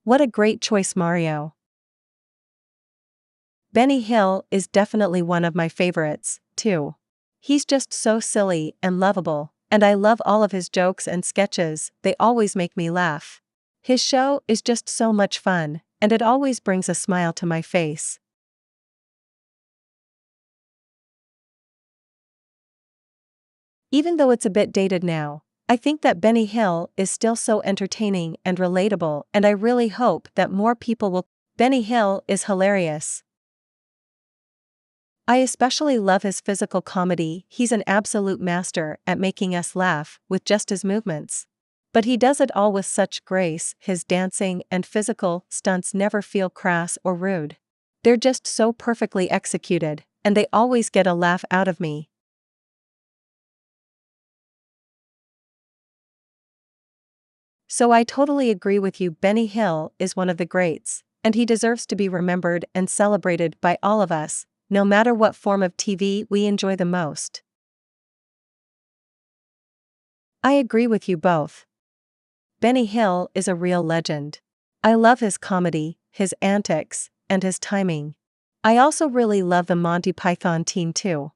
What a great choice, Mario. Benny Hill is definitely one of my favorites, too. He's just so silly and lovable, and I love all of his jokes and sketches, they always make me laugh. His show is just so much fun, and it always brings a smile to my face. Even though it's a bit dated now, I think that Benny Hill is still so entertaining and relatable, and I really hope that more people will. Benny Hill is hilarious. I especially love his physical comedy. He's an absolute master at making us laugh with just his movements. But he does it all with such grace. His dancing and physical stunts never feel crass or rude. They're just so perfectly executed, and they always get a laugh out of me. So I totally agree with you. Benny Hill is one of the greats, and he deserves to be remembered and celebrated by all of us, no matter what form of TV we enjoy the most. I agree with you both. Benny Hill is a real legend. I love his comedy, his antics, and his timing. I also really love the Monty Python team too.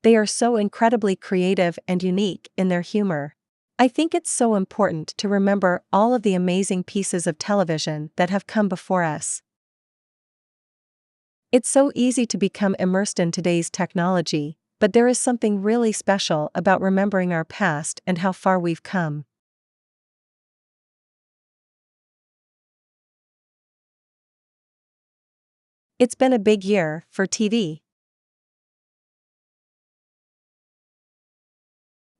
They are so incredibly creative and unique in their humor. I think it's so important to remember all of the amazing pieces of television that have come before us. It's so easy to become immersed in today's technology, but there is something really special about remembering our past and how far we've come. It's been a big year for TV.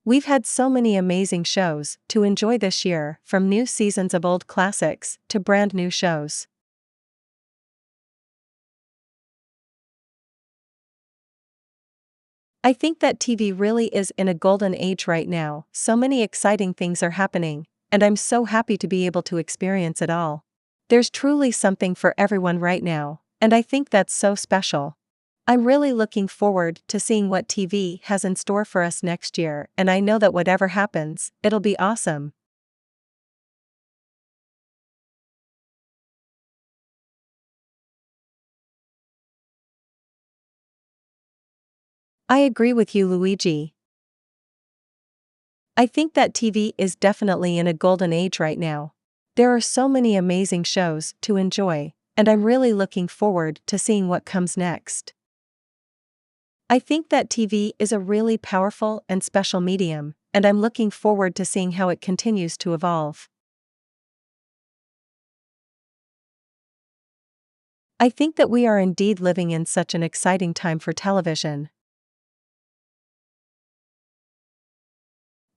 We've had so many amazing shows to enjoy this year, from new seasons of old classics to brand new shows. I think that TV really is in a golden age right now. So many exciting things are happening, and I'm so happy to be able to experience it all. There's truly something for everyone right now, and I think that's so special. I'm really looking forward to seeing what TV has in store for us next year, and I know that whatever happens, it'll be awesome. I agree with you, Luigi. I think that TV is definitely in a golden age right now. There are so many amazing shows to enjoy, and I'm really looking forward to seeing what comes next. I think that TV is a really powerful and special medium, and I'm looking forward to seeing how it continues to evolve. I think that we are indeed living in such an exciting time for television.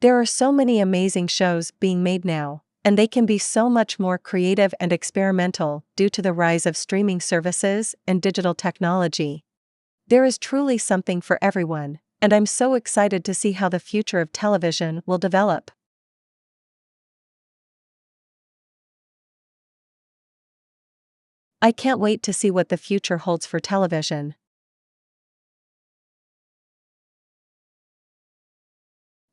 There are so many amazing shows being made now, and they can be so much more creative and experimental due to the rise of streaming services and digital technology. There is truly something for everyone, and I'm so excited to see how the future of television will develop. I can't wait to see what the future holds for television.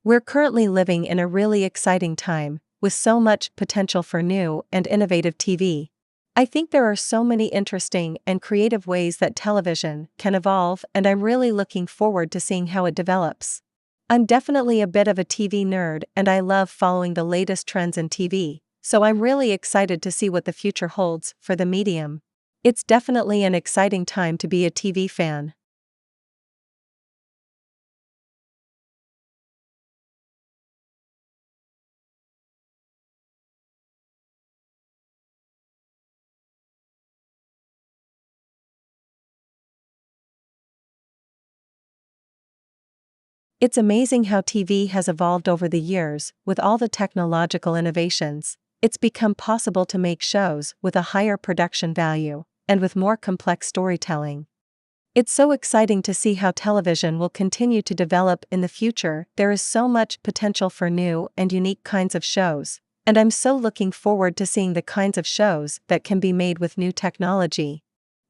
We're currently living in a really exciting time, with so much potential for new and innovative TV. I think there are so many interesting and creative ways that television can evolve, and I'm really looking forward to seeing how it develops. I'm definitely a bit of a TV nerd, and I love following the latest trends in TV, so I'm really excited to see what the future holds for the medium. It's definitely an exciting time to be a TV fan. It's amazing how TV has evolved over the years. With all the technological innovations, it's become possible to make shows with a higher production value and with more complex storytelling. It's so exciting to see how television will continue to develop in the future. There is so much potential for new and unique kinds of shows, and I'm so looking forward to seeing the kinds of shows that can be made with new technology.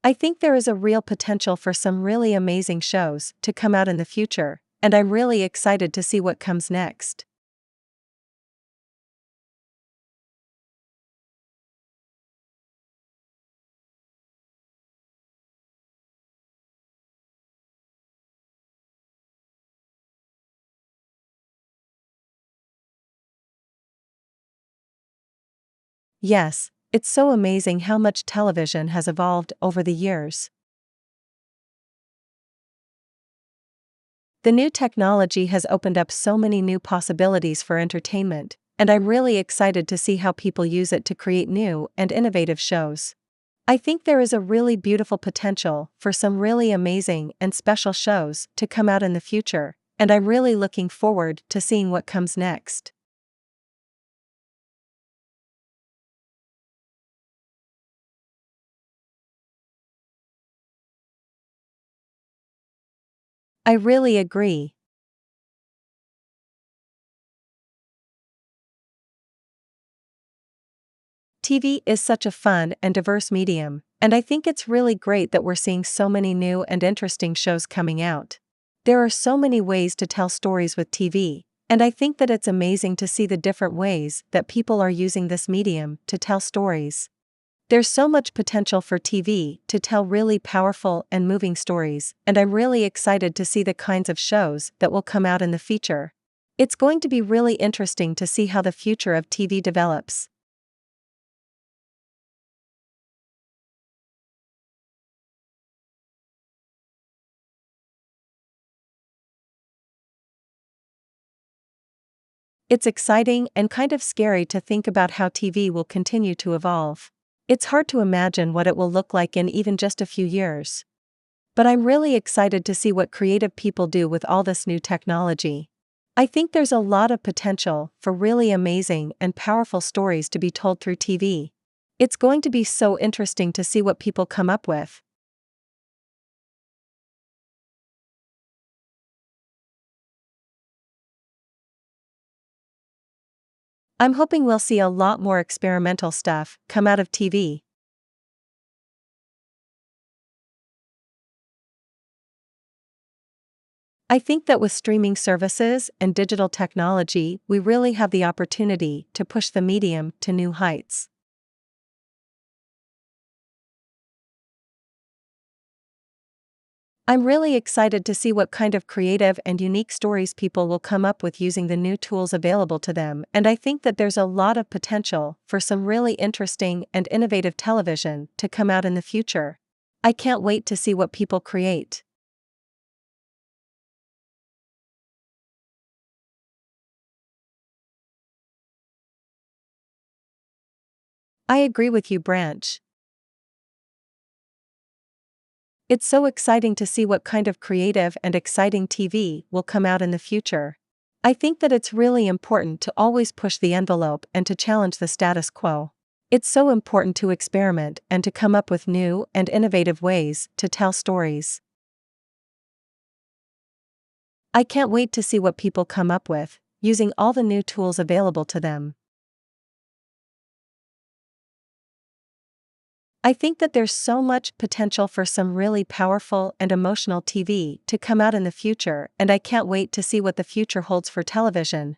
I think there is a real potential for some really amazing shows to come out in the future, and I'm really excited to see what comes next. Yes, it's so amazing how much television has evolved over the years. The new technology has opened up so many new possibilities for entertainment, and I'm really excited to see how people use it to create new and innovative shows. I think there is a really beautiful potential for some really amazing and special shows to come out in the future, and I'm really looking forward to seeing what comes next. I really agree. TV is such a fun and diverse medium, and I think it's really great that we're seeing so many new and interesting shows coming out. There are so many ways to tell stories with TV, and I think that it's amazing to see the different ways that people are using this medium to tell stories. There's so much potential for TV to tell really powerful and moving stories, and I'm really excited to see the kinds of shows that will come out in the future. It's going to be really interesting to see how the future of TV develops. It's exciting and kind of scary to think about how TV will continue to evolve. It's hard to imagine what it will look like in even just a few years. But I'm really excited to see what creative people do with all this new technology. I think there's a lot of potential for really amazing and powerful stories to be told through TV. It's going to be so interesting to see what people come up with. I'm hoping we'll see a lot more experimental stuff come out of TV. I think that with streaming services and digital technology, we really have the opportunity to push the medium to new heights. I'm really excited to see what kind of creative and unique stories people will come up with using the new tools available to them, and I think that there's a lot of potential for some really interesting and innovative television to come out in the future. I can't wait to see what people create. I agree with you, Branch. It's so exciting to see what kind of creative and exciting TV will come out in the future. I think that it's really important to always push the envelope and to challenge the status quo. It's so important to experiment and to come up with new and innovative ways to tell stories. I can't wait to see what people come up with, using all the new tools available to them. I think that there's so much potential for some really powerful and emotional TV to come out in the future, and I can't wait to see what the future holds for television.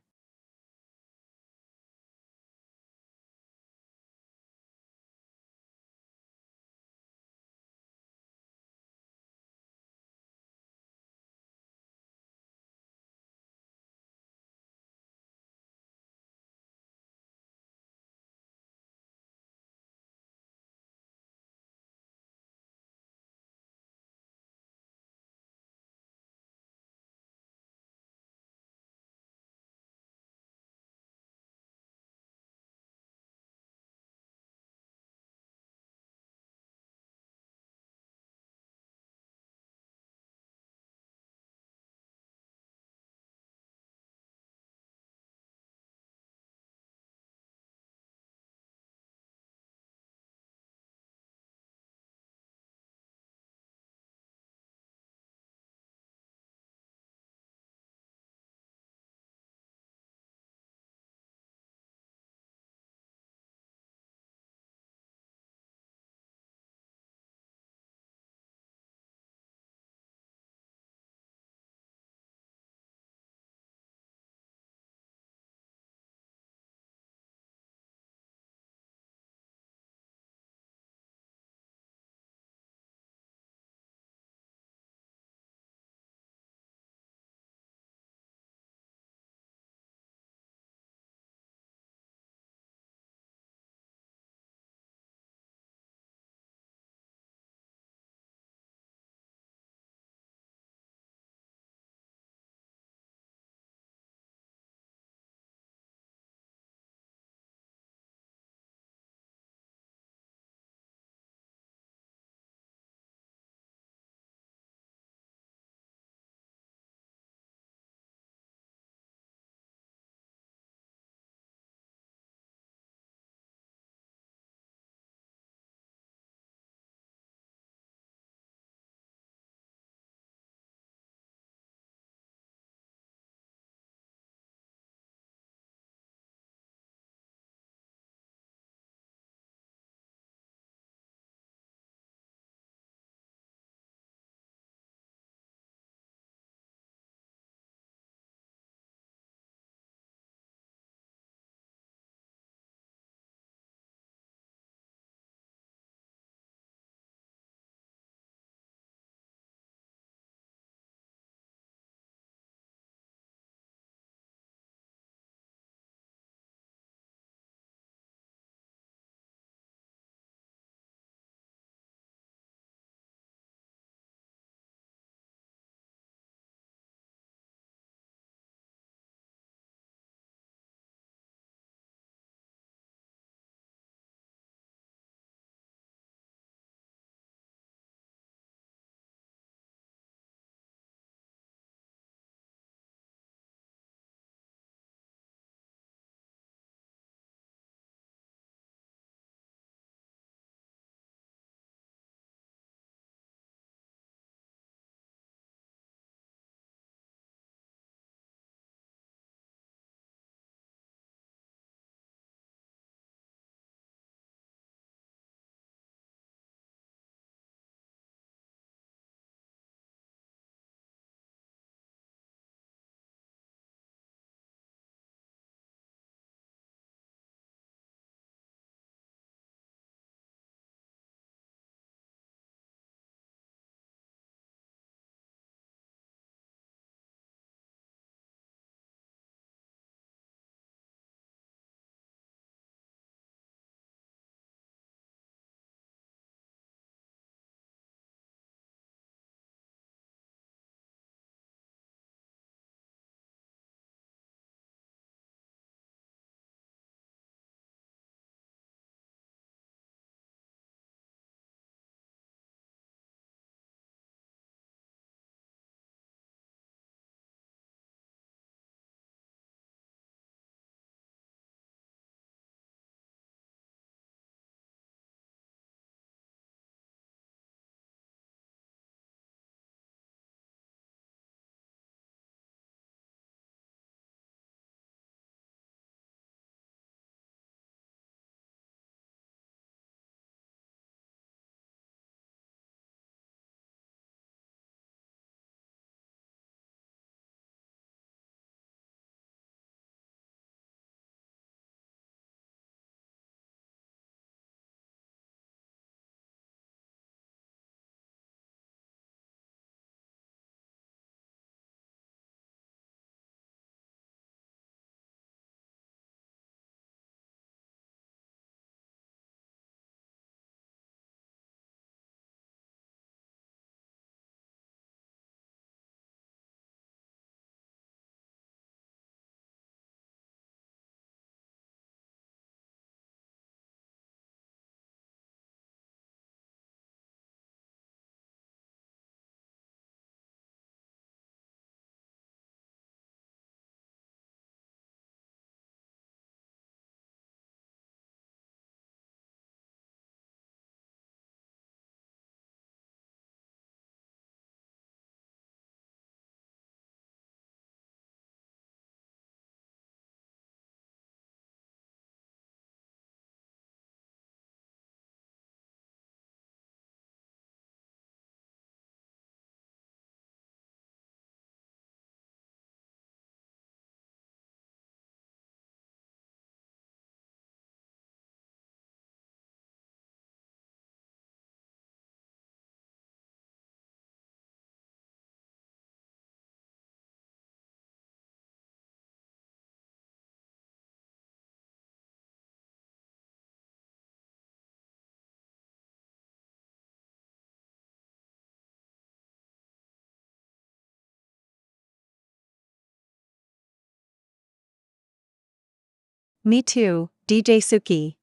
Me too, DJ Suki.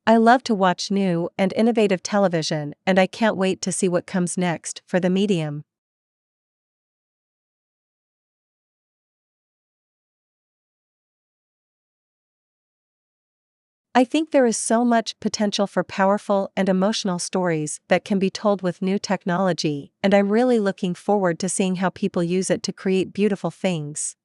I love to watch new and innovative television, and I can't wait to see what comes next for the medium. I think there is so much potential for powerful and emotional stories that can be told with new technology, and I'm really looking forward to seeing how people use it to create beautiful things.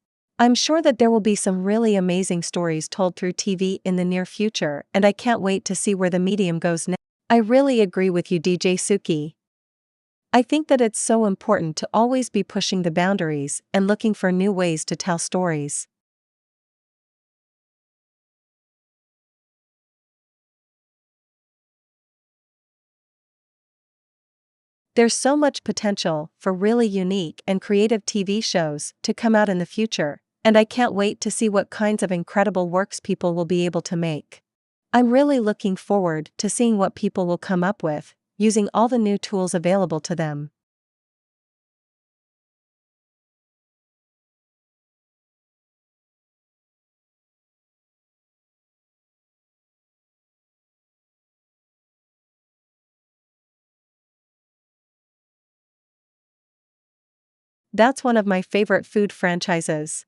I'm sure that there will be some really amazing stories told through TV in the near future, and I can't wait to see where the medium goes next. I really agree with you, DJ Suki. I think that it's so important to always be pushing the boundaries and looking for new ways to tell stories. There's so much potential for really unique and creative TV shows to come out in the future, and I can't wait to see what kinds of incredible works people will be able to make. I'm really looking forward to seeing what people will come up with, using all the new tools available to them. That's one of my favorite food franchises.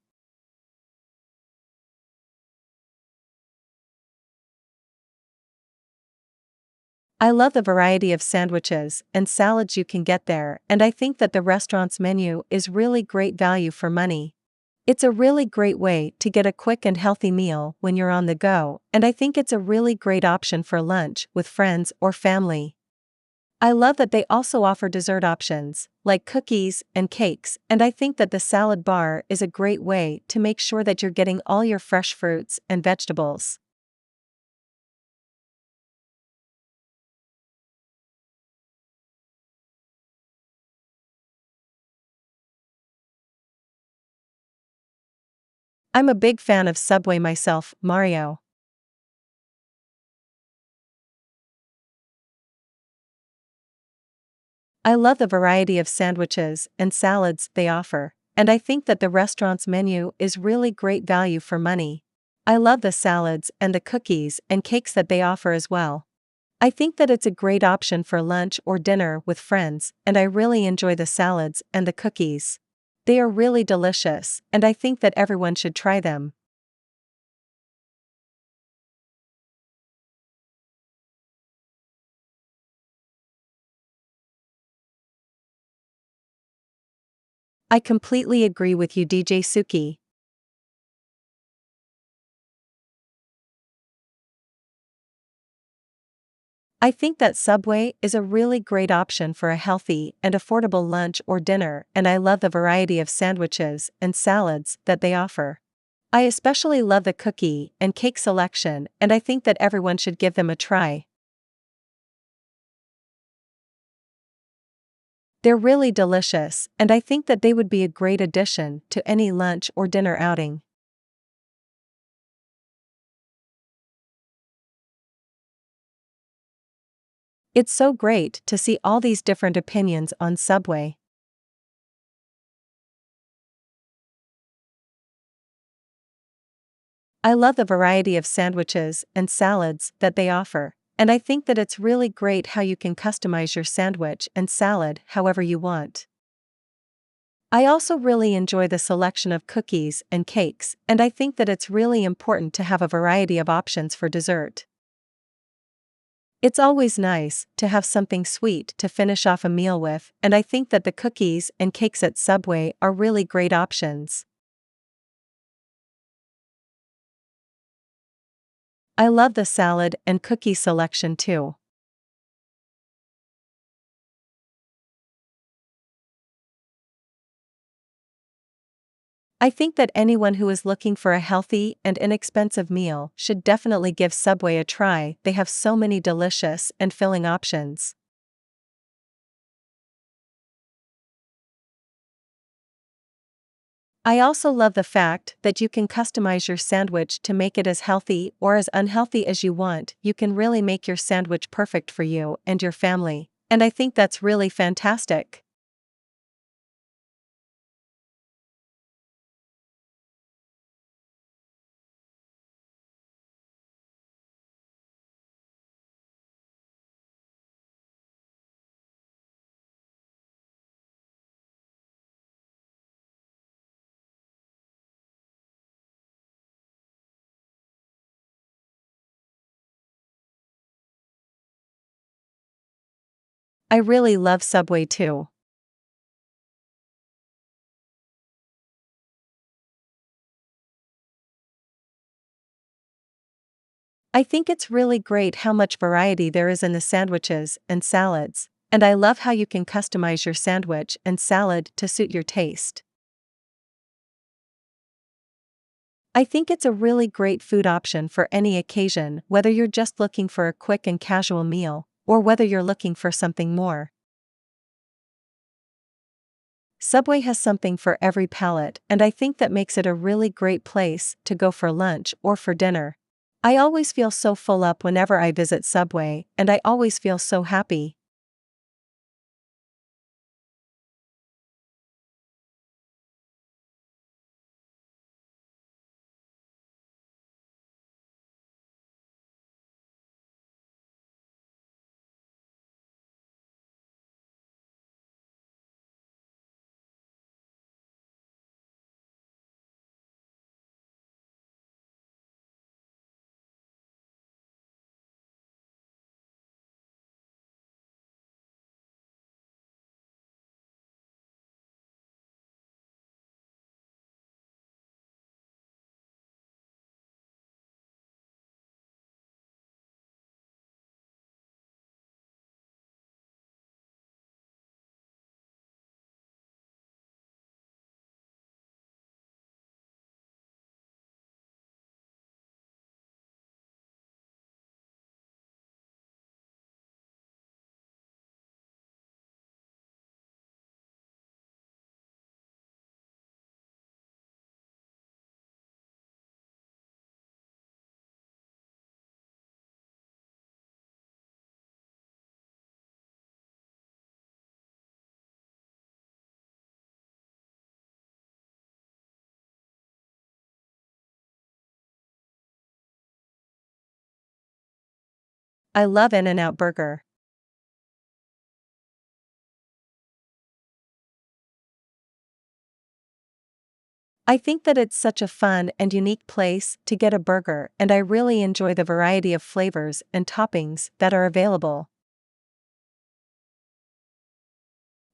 I love the variety of sandwiches and salads you can get there, and I think that the restaurant's menu is really great value for money. It's a really great way to get a quick and healthy meal when you're on the go, and I think it's a really great option for lunch with friends or family. I love that they also offer dessert options, like cookies and cakes, and I think that the salad bar is a great way to make sure that you're getting all your fresh fruits and vegetables. I'm a big fan of Subway myself, Mario. I love the variety of sandwiches and salads they offer, and I think that the restaurant's menu is really great value for money. I love the salads and the cookies and cakes that they offer as well. I think that it's a great option for lunch or dinner with friends, and I really enjoy the salads and the cookies. They are really delicious, and I think that everyone should try them. I completely agree with you, DJ Suki. I think that Subway is a really great option for a healthy and affordable lunch or dinner, and I love the variety of sandwiches and salads that they offer. I especially love the cookie and cake selection, and I think that everyone should give them a try. They're really delicious, and I think that they would be a great addition to any lunch or dinner outing. It's so great to see all these different opinions on Subway. I love the variety of sandwiches and salads that they offer, and I think that it's really great how you can customize your sandwich and salad however you want. I also really enjoy the selection of cookies and cakes, and I think that it's really important to have a variety of options for dessert. It's always nice to have something sweet to finish off a meal with, and I think that the cookies and cakes at Subway are really great options. I love the salad and cookie selection too. I think that anyone who is looking for a healthy and inexpensive meal should definitely give Subway a try. They have so many delicious and filling options. I also love the fact that you can customize your sandwich to make it as healthy or as unhealthy as you want. You can really make your sandwich perfect for you and your family, and I think that's really fantastic. I really love Subway too. I think it's really great how much variety there is in the sandwiches and salads, and I love how you can customize your sandwich and salad to suit your taste. I think it's a really great food option for any occasion, whether you're just looking for a quick and casual meal, or whether you're looking for something more. Subway has something for every palate, and I think that makes it a really great place to go for lunch or for dinner. I always feel so full up whenever I visit Subway, and I always feel so happy. I love In-N-Out Burger. I think that it's such a fun and unique place to get a burger, and I really enjoy the variety of flavors and toppings that are available.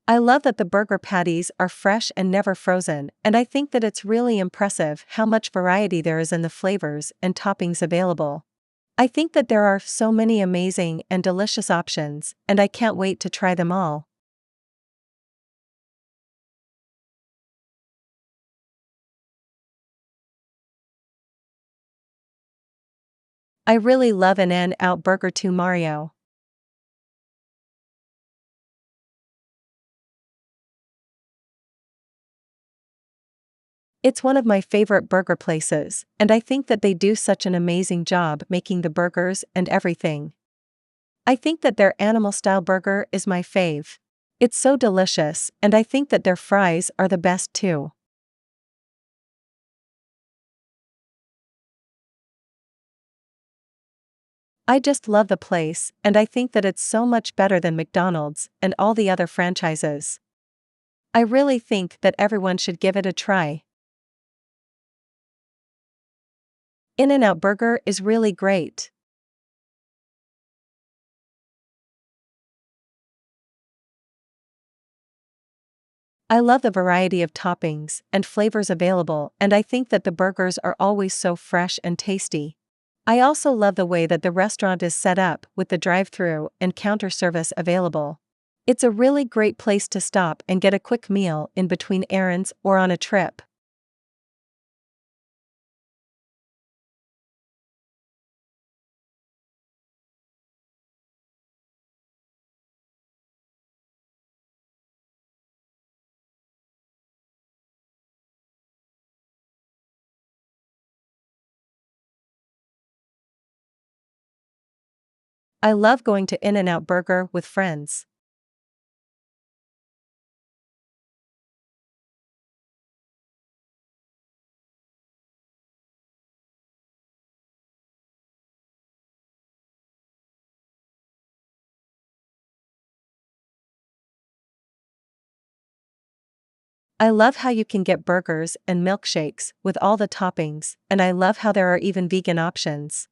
I love that the burger patties are fresh and never frozen, and I think that it's really impressive how much variety there is in the flavors and toppings available. I think that there are so many amazing and delicious options, and I can't wait to try them all. I really love an In-N-Out Burger too, Mario. It's one of my favorite burger places, and I think that they do such an amazing job making the burgers and everything. I think that their animal style burger is my fave. It's so delicious, and I think that their fries are the best too. I just love the place, and I think that it's so much better than McDonald's and all the other franchises. I really think that everyone should give it a try. In-N-Out Burger is really great. I love the variety of toppings and flavors available, and I think that the burgers are always so fresh and tasty. I also love the way that the restaurant is set up with the drive-through and counter service available. It's a really great place to stop and get a quick meal in between errands or on a trip. I love going to In-N-Out Burger with friends. I love how you can get burgers and milkshakes with all the toppings, and I love how there are even vegan options.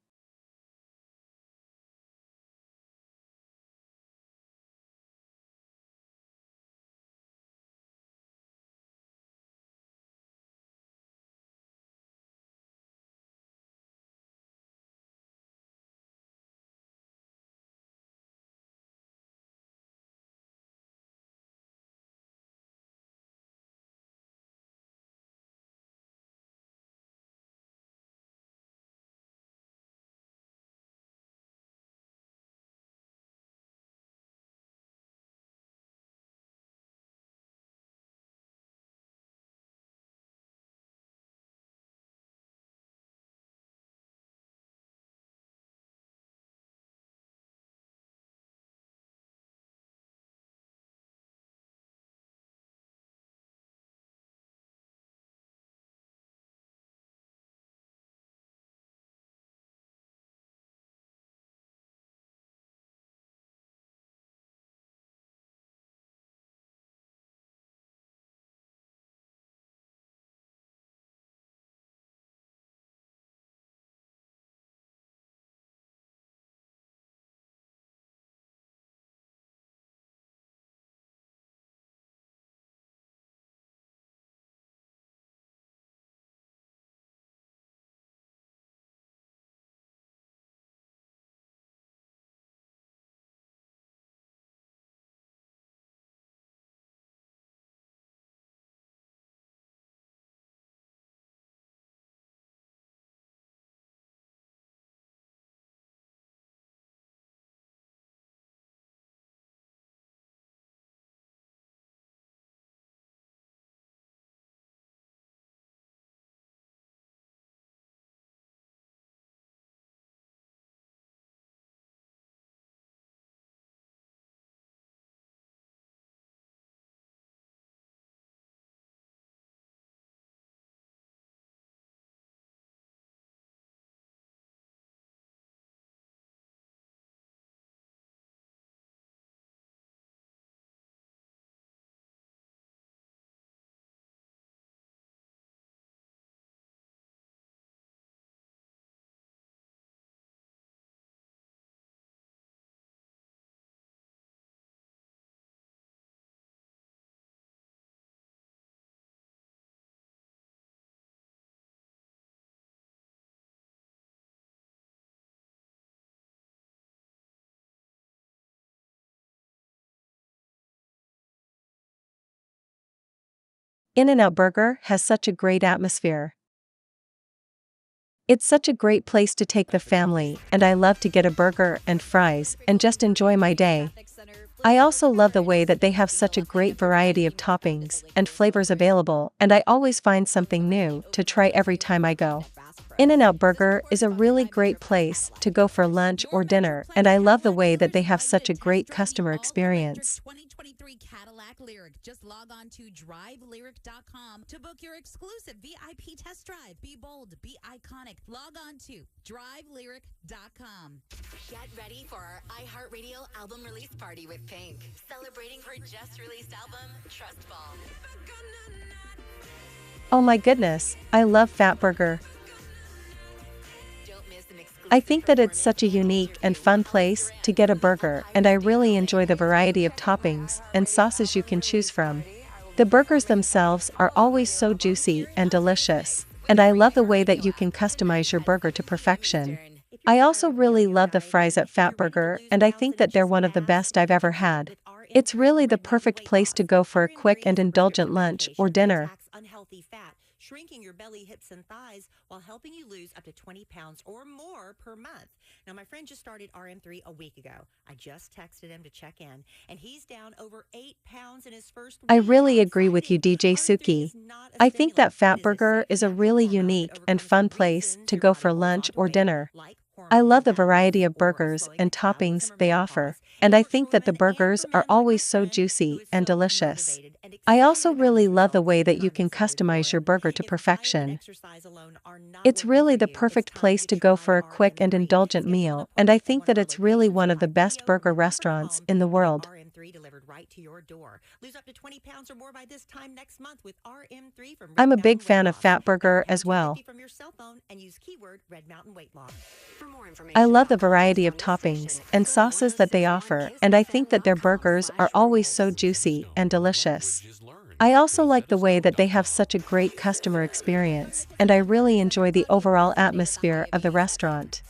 In-N-Out Burger has such a great atmosphere. It's such a great place to take the family, and I love to get a burger and fries and just enjoy my day. I also love the way that they have such a great variety of toppings and flavors available, and I always find something new to try every time I go. In-N-Out Burger is a really great place to go for lunch or dinner, and I love the way that they have such a great customer experience. 2023 Cadillac Lyric. Just log on to drivelyric.com to book your exclusive VIP test drive. Be bold, be iconic. Log on to drivelyric.com. Get ready for our iHeartRadio album release party with Pink, celebrating her just released album, Trust Fall. Oh my goodness, I love Fatburger. I think that it's such a unique and fun place to get a burger, and I really enjoy the variety of toppings and sauces you can choose from. The burgers themselves are always so juicy and delicious, and I love the way that you can customize your burger to perfection. I also really love the fries at Fatburger, and I think that they're one of the best I've ever had. It's really the perfect place to go for a quick and indulgent lunch or dinner. Shrinking your belly, hips, and thighs while helping you lose up to 20 pounds or more per month. Now, my friend just started RM3 a week ago. I just texted him to check in, and he's down over 8 pounds in his first week. I really agree with you, DJ Suki. I think that Fatburger is a really unique and fun place to go for lunch or dinner. I love the variety of burgers and toppings they offer, and I think that the burgers are always so juicy and delicious. I also really love the way that you can customize your burger to perfection. It's really the perfect place to go for a quick and indulgent meal, and I think that it's really one of the best burger restaurants in the world. I'm a big fan of Fatburger as well. I love the variety of toppings and sauces that they offer, and I think that their burgers are always so juicy and delicious. I also like the way that they have such a great customer experience, and I really enjoy the overall atmosphere of the restaurant.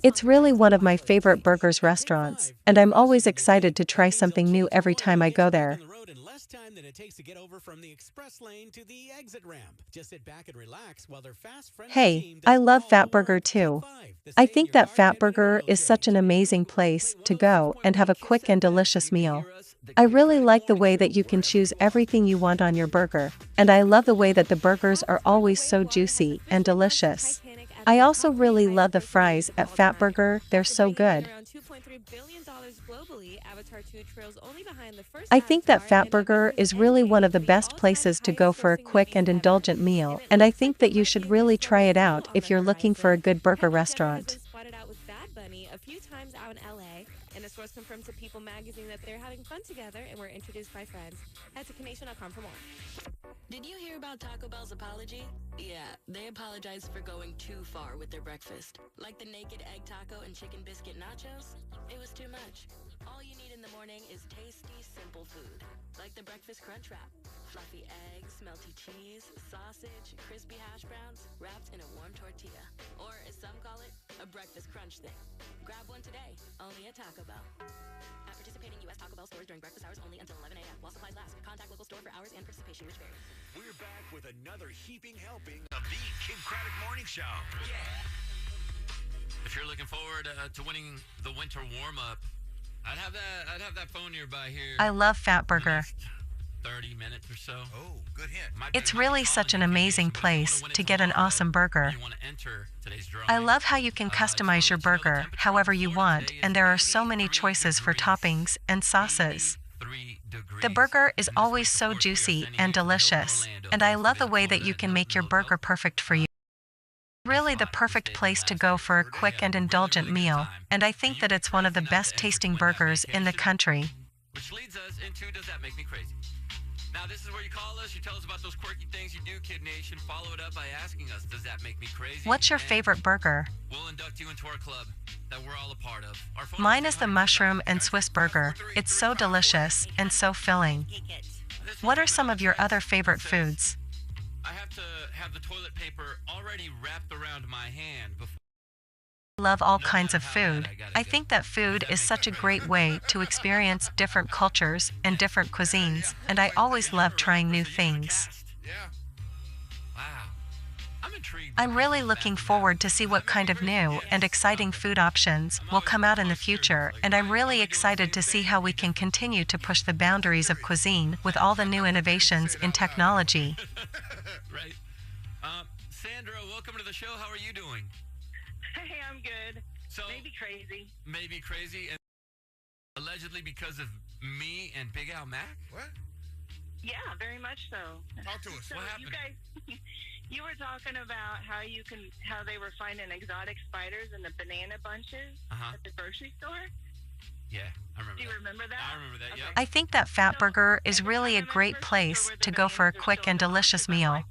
It's really one of my favorite burgers restaurants, and I'm always excited to try something new every time I go there. Time than it takes to get over from the express lane to the exit ramp. Just sit back and relax while their fast friendly Hey, I love Fatburger too. I think that Fatburger is such an amazing place to go and have a quick and delicious meal. I really like the way that you can choose everything you want on your burger, and I love the way that the burgers are always so juicy and delicious. I also really love the fries at Fatburger, they're so good. I think that Fatburger is really one of the best places to go for a quick and indulgent meal, and I think that you should really try it out if you're looking for a good burger restaurant. And the source confirmed to People magazine that they're having fun together and were introduced by friends. Head to Canation.com for more. Did you hear about Taco Bell's apology? Yeah, they apologized for going too far with their breakfast. Like the naked egg taco and chicken biscuit nachos? It was too much. All you need in the morning is tasty, simple food. Like the breakfast crunch wrap. Fluffy eggs, melty cheese, sausage, crispy hash browns, wrapped in a warm tortilla. Or, as some call it, a breakfast crunch thing. Grab one today, only at Taco Bell. At participating U.S. Taco Bell stores during breakfast hours only until 11 a.m. while supplies last. Contact local store for hours and participation which vary. We're back with another heaping helping of the Kim Craddock Morning Show. Yeah. If you're looking forward to winning the winter warm-up, I'd have that phone nearby here. I love Fatburger. 30 minutes or so. Oh, good hint. It's really such an amazing place to get an awesome burger. I love how you can customize your burger however you want, and there are so many choices for toppings and sauces. The burger is always so juicy and delicious, and I love the way that you can make your burger perfect for you. Really the perfect place to go for a quick and indulgent meal, and I think that it's one of the best tasting burgers in the country. Which leads us into Does That Make Me Crazy? Now, this is where you call us, you tell us about those quirky things you do, Kid Nation. Follow it up by asking us, does that make me crazy? What's your favorite burger? We'll induct you into our club that we're all a part of. Mine is the mushroom and Swiss burger. It's so delicious and so filling. What are some of your other favorite foods? I have to have the toilet paper already wrapped around my hand before. I love all kinds of food. I think that food is such a great way to experience different cultures and different cuisines, and I always love trying new things. Yeah. Wow. I'm intrigued. I'm really looking forward to see what kind of new and exciting food options will come out in the future, and I'm really excited to see how we can continue to push the boundaries of cuisine with all the new innovations in technology. Right. Sandra, welcome to the show. How are you doing? Hey, I'm good. So Maybe crazy. Maybe crazy, and allegedly because of me and Big Al Mac? What? Yeah, very much so. Talk to us. So What happened? you guys, you were talking about how they were finding exotic spiders in the banana bunches at the grocery store. Yeah, I remember Do you that. remember that? I remember that, Okay. yep. I think that Fatburger is really a great place to go for a quick and delicious meal.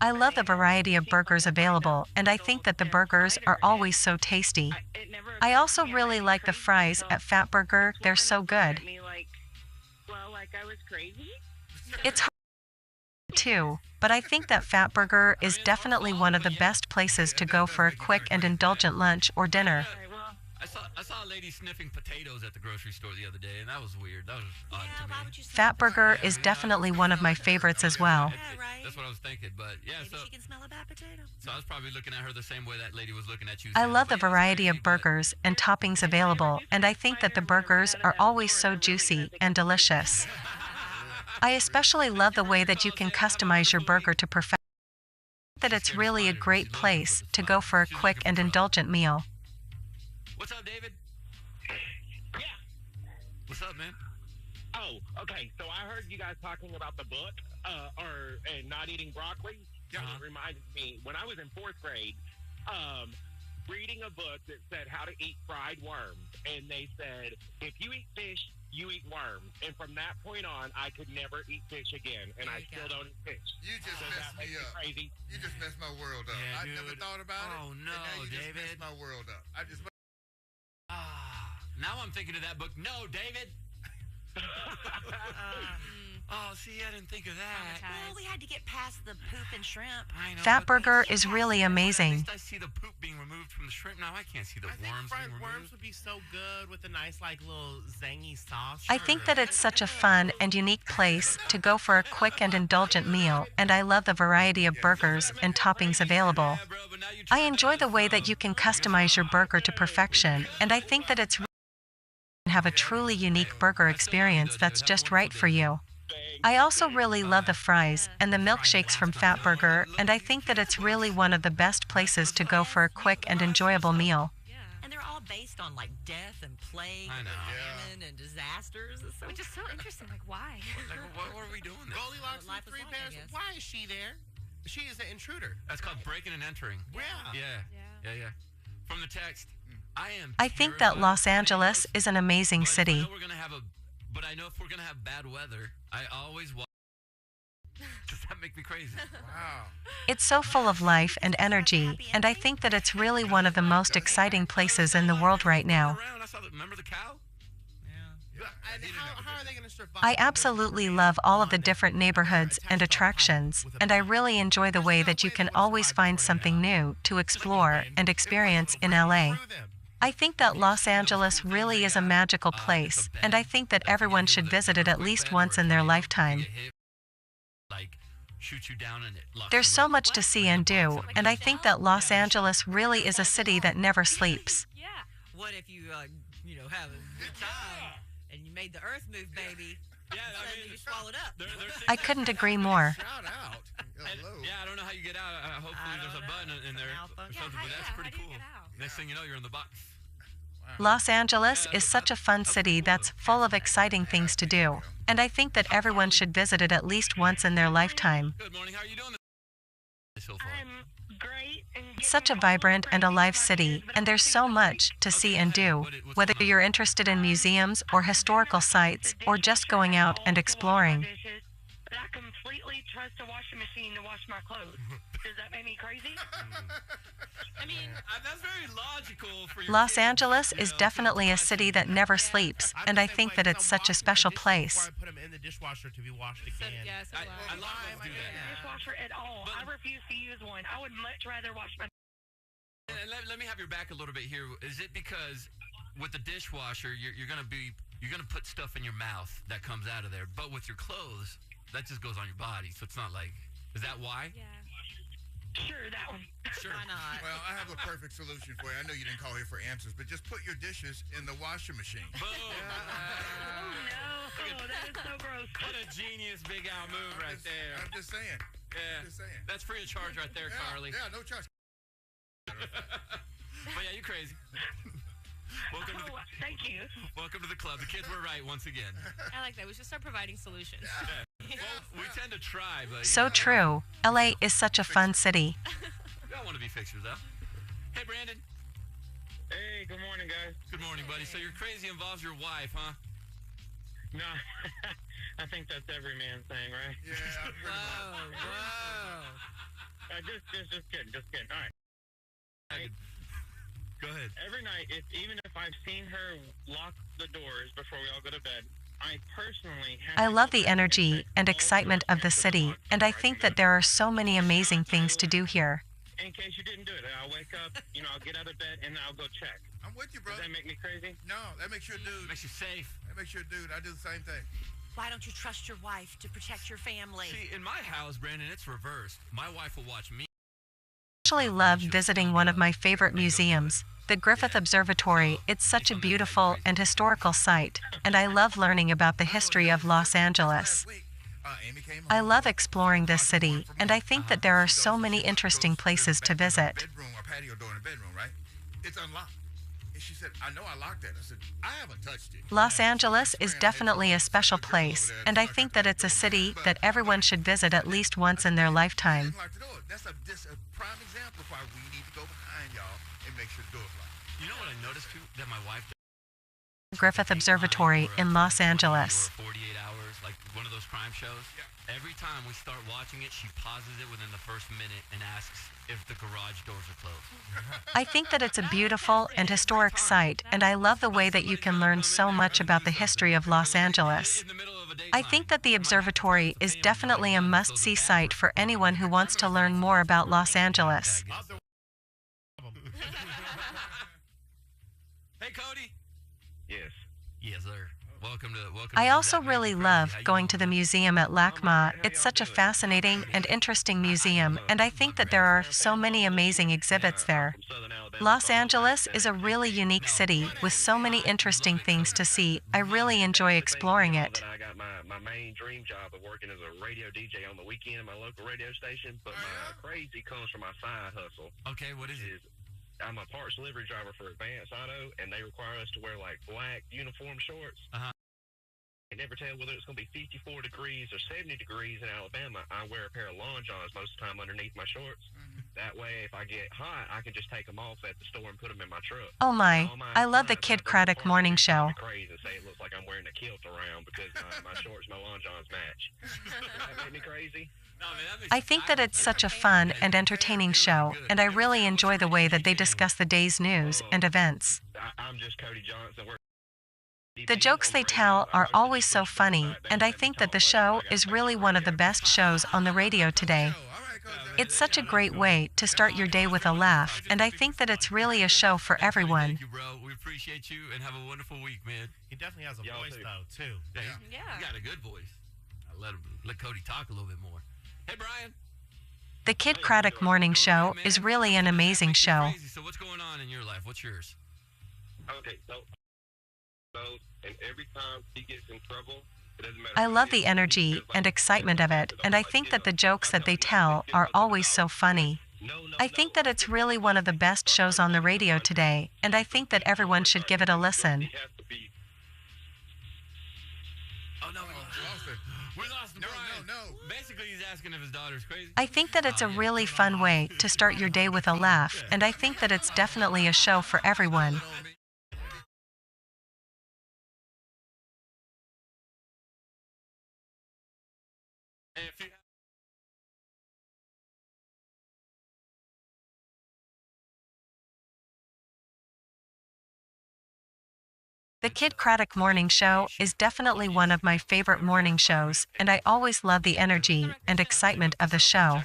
I love the variety of burgers available, and I think that the burgers are always so tasty. I also really like the fries at Fatburger. They're so good. Like I was crazy? It's hard too, but I think that Fatburger is definitely one of the best places to go for a quick and indulgent lunch or dinner. I saw a lady sniffing potatoes at the grocery store the other day, and that was weird. That was odd to me. Fatburger is definitely one of my favorites as well. That's what I was thinking, but yeah. Maybe she can smell a bad potato. So I was probably looking at her the same way that lady was looking at you. I love the variety of burgers and toppings available, and I think that the burgers are always so juicy and delicious. I especially love the way that you can customize your burger to perfection. I think that it's really a great place to go for a quick and indulgent meal. What's up, David? Yeah. What's up, man? Oh, okay. So I heard you guys talking about the book, and not eating broccoli. Yeah. It reminded me when I was in 4th grade, reading a book that said how to eat fried worms, and they said if you eat fish, you eat worms. And from that point on, I could never eat fish again, and I still don't eat fish. You just messed me up. Crazy. You just messed my world up. Yeah, I dude. never thought about it. Oh, no, and now you David. just messed my world up. Now I'm thinking of that book. No, David. Oh, see, I didn't think of that. Well, we had to get past the poop and shrimp. I know. Fatburger is really At amazing. least I see the poop being removed from the shrimp. Now I can't see the I think worms fried being removed. worms would be so good with a nice, little zangy sauce. I think that it's such a fun and unique place to go for a quick and indulgent meal, and I love the variety of burgers and toppings available. I enjoy the way that you can customize your burger to perfection, and I think that it's have a truly unique burger experience that's just right for you. I also really love the fries and the milkshakes from Fatburger, and I think that it's really one of the best places to go for a quick and enjoyable meal. And they're all based on death and plague and famine and disasters. Which is so interesting. Why? What are we doing this? Goldilocks and Three Bears. Why is she there? She is an intruder. That's called breaking and entering. Yeah. From the text, I think that Los Angeles is an amazing city. But I know if we're gonna have bad weather, I always watch. Does that make me crazy? Wow. It's so full of life and energy, and I think that it's really one of the most exciting places in the world right now. Remember the cow? How are they going to survive? I absolutely love all of the different neighborhoods and attractions, and I really enjoy the way that you can always find something new to explore and experience in LA. I think that Los Angeles really is a magical place, and I think that everyone should visit it at least once in their lifetime. There's so much to see and do, and I think that Los Angeles really is a city that never sleeps. What if you, have a good time and you made the earth move, baby? Suddenly you swallowed up. I couldn't agree more. Shout out. Hello. I don't know how you get out. Hopefully there's a button in there or something, but that's pretty cool. Next thing you know, you're in the box. Los Angeles is such a fun city that's full of exciting things to do, and I think that everyone should visit it at least once in their lifetime. Good morning. How are you doing so far? I'm great. It's such a vibrant and alive city, and there's so much to see and do, whether you're interested in museums or historical sites or just going out and exploring. But I completely trust a washing machine to wash my clothes. Does that make me crazy? I mean, that's very logical for your Los kids, angeles is definitely a city that never sleeps, and I think that it's such a special place. Before I put them in the dishwasher to be washed again. Yes, I love do that. Dishwasher at all. I refuse to use one. I would much rather wash my. And let me have your back a little bit here. Is it because with the dishwasher you're gonna put stuff in your mouth that comes out of there, but with your clothes that just goes on your body, so it's not like Is that why? Yeah. Sure, that one. Sure. Why not? Well, I have a perfect solution for you. I know you didn't call here for answers, but just put your dishes in the washing machine. Boom. Oh, no. That is so gross. What a genius Big Al move right there. I'm just saying. Yeah. I'm just saying. That's free of charge right there, Carly. Yeah, no charge. But yeah, you crazy. Welcome to the, Thank you. welcome to the club. The kids were right once again. I like that. We should start providing solutions. Well, we tend to try, but So true. LA is such a fun city. we all want to be fixers, though. Hey, Brandon. Hey, good morning, guys. Good morning, buddy. So your crazy involves your wife, huh? No, I think that's every man's thing, right? Yeah, pretty much. Whoa. Just kidding, just kidding. All right. Go ahead. Every night, even if I've seen her lock the doors before we all go to bed, I personally have I love the energy and excitement of the city, and I think that there are so many amazing things to do here. In case you didn't do it, I'll wake up, I'll get out of bed, and I'll go check. I'm with you, bro. Does that make me crazy? No, that makes you a dude. Makes you safe. That makes you a dude. I do the same thing. Why don't you trust your wife to protect your family? See, in my house, Brandon, it's reversed. My wife will watch me. I actually love visiting one of my favorite museums, the Griffith Observatory. It's such a beautiful and historical site, and I love learning about the history of Los Angeles. I love exploring this city, and I think that there are so many interesting places to visit. Bedroom or patio door in the bedroom, right? It's unlocked. And she said, I know I locked it. I said, I haven't touched it. Los Angeles is definitely a special place, and I think that it's a city that everyone should visit at least once in their lifetime. That's a prime example of why we need to go behind y'all and make sure the door's locked. You know what I noticed, too? That my wife... Griffith Observatory in Los Angeles. 48 hours, like one of those crime shows. Yeah. Every time we start watching it, she pauses it within the first minute and asks if the garage doors are closed. I think that it's a beautiful and historic site, and I love the way that you can learn so much about the history of Los Angeles. I think that the observatory is definitely a must-see site for anyone who wants to learn more about Los Angeles. Hey, Cody. Yes. Yes, sir. Welcome to. I also really love going to the museum at LACMA. It's such a fascinating and interesting museum, and I think that there are so many amazing exhibits there. Los Angeles is a really unique city with so many interesting things to see. I really enjoy exploring it. I got my main dream job of working as a radio DJ on the weekend at my local radio station, but my crazy comes from my side hustle. Okay, what is it? I'm a parts delivery driver for Advanced Auto, and they require us to wear like black uniform shorts. I can never tell whether it's going to be 54 degrees or 70 degrees in Alabama. I wear a pair of long johns most of the time underneath my shorts. That way, if I get hot, I can just take them off at the store and put them in my truck. Oh my, I love the Kid Craddock morning show. Crazy and say it looks like I'm wearing a kilt around because my shorts and my long johns match. Does that make me crazy? I think that it's such a fun and entertaining show, and I really enjoy the way that they discuss the day's news and events. I'm just Cody Johnson. The jokes they tell are always so funny, and I think that the show is really one of the best shows on the radio today. It's such a great way to start your day with a laugh, and I think that it's really a show for everyone. Thank you, bro. We appreciate you and have a wonderful week, man. He definitely has a voice, though, too. Yeah. He got a good voice. I'll let Cody talk a little bit more. Hey, Brian. The Kid Craddock morning show is really an amazing show. So what's going on in your life? What's yours? Okay, so and every time he gets in trouble, it doesn't matter. I love the energy and excitement of it, and I think that the jokes that they tell are always so funny. I think that it's really one of the best shows on the radio today, and I think that everyone should give it a listen. Oh, no, we lost him. No. Basically, he's asking if his daughter's crazy. I think that it's a really fun way to start your day with a laugh, and I think that it's definitely a show for everyone. The Kid Craddock morning show is definitely one of my favorite morning shows, and I always love the energy and excitement of the show.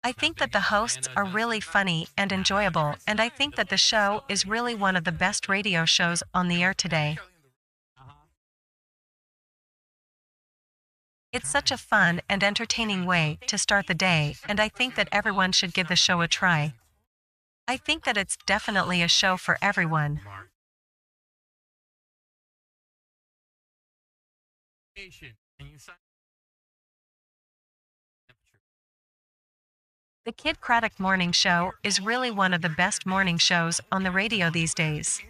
I think that the hosts are really funny and enjoyable, and I think that the show is really one of the best radio shows on the air today. It's such a fun and entertaining way to start the day, and I think that everyone should give the show a try. I think that it's definitely a show for everyone. The Kid Craddock Morning Show is really one of the best morning shows on the radio these days.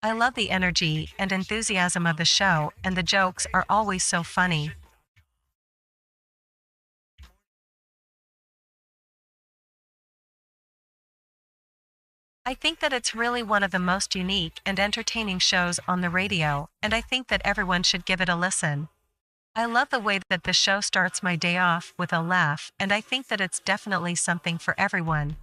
I love the energy and enthusiasm of the show, and the jokes are always so funny. I think that it's really one of the most unique and entertaining shows on the radio, and I think that everyone should give it a listen. I love the way that the show starts my day off with a laugh, and I think that it's definitely something for everyone.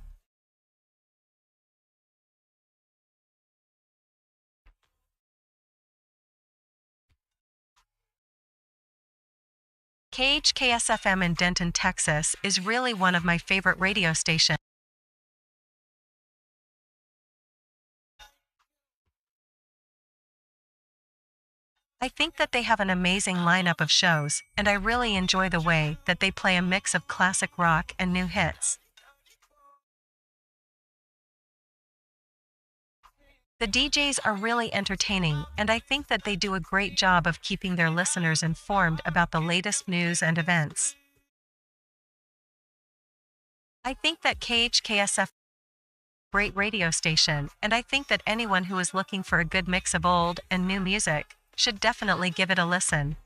KHKSFM in Denton, Texas is really one of my favorite radio stations. I think that they have an amazing lineup of shows, and I really enjoy the way that they play a mix of classic rock and new hits. The DJs are really entertaining, and I think that they do a great job of keeping their listeners informed about the latest news and events. I think that KHKSF is a great radio station, and I think that anyone who is looking for a good mix of old and new music should definitely give it a listen.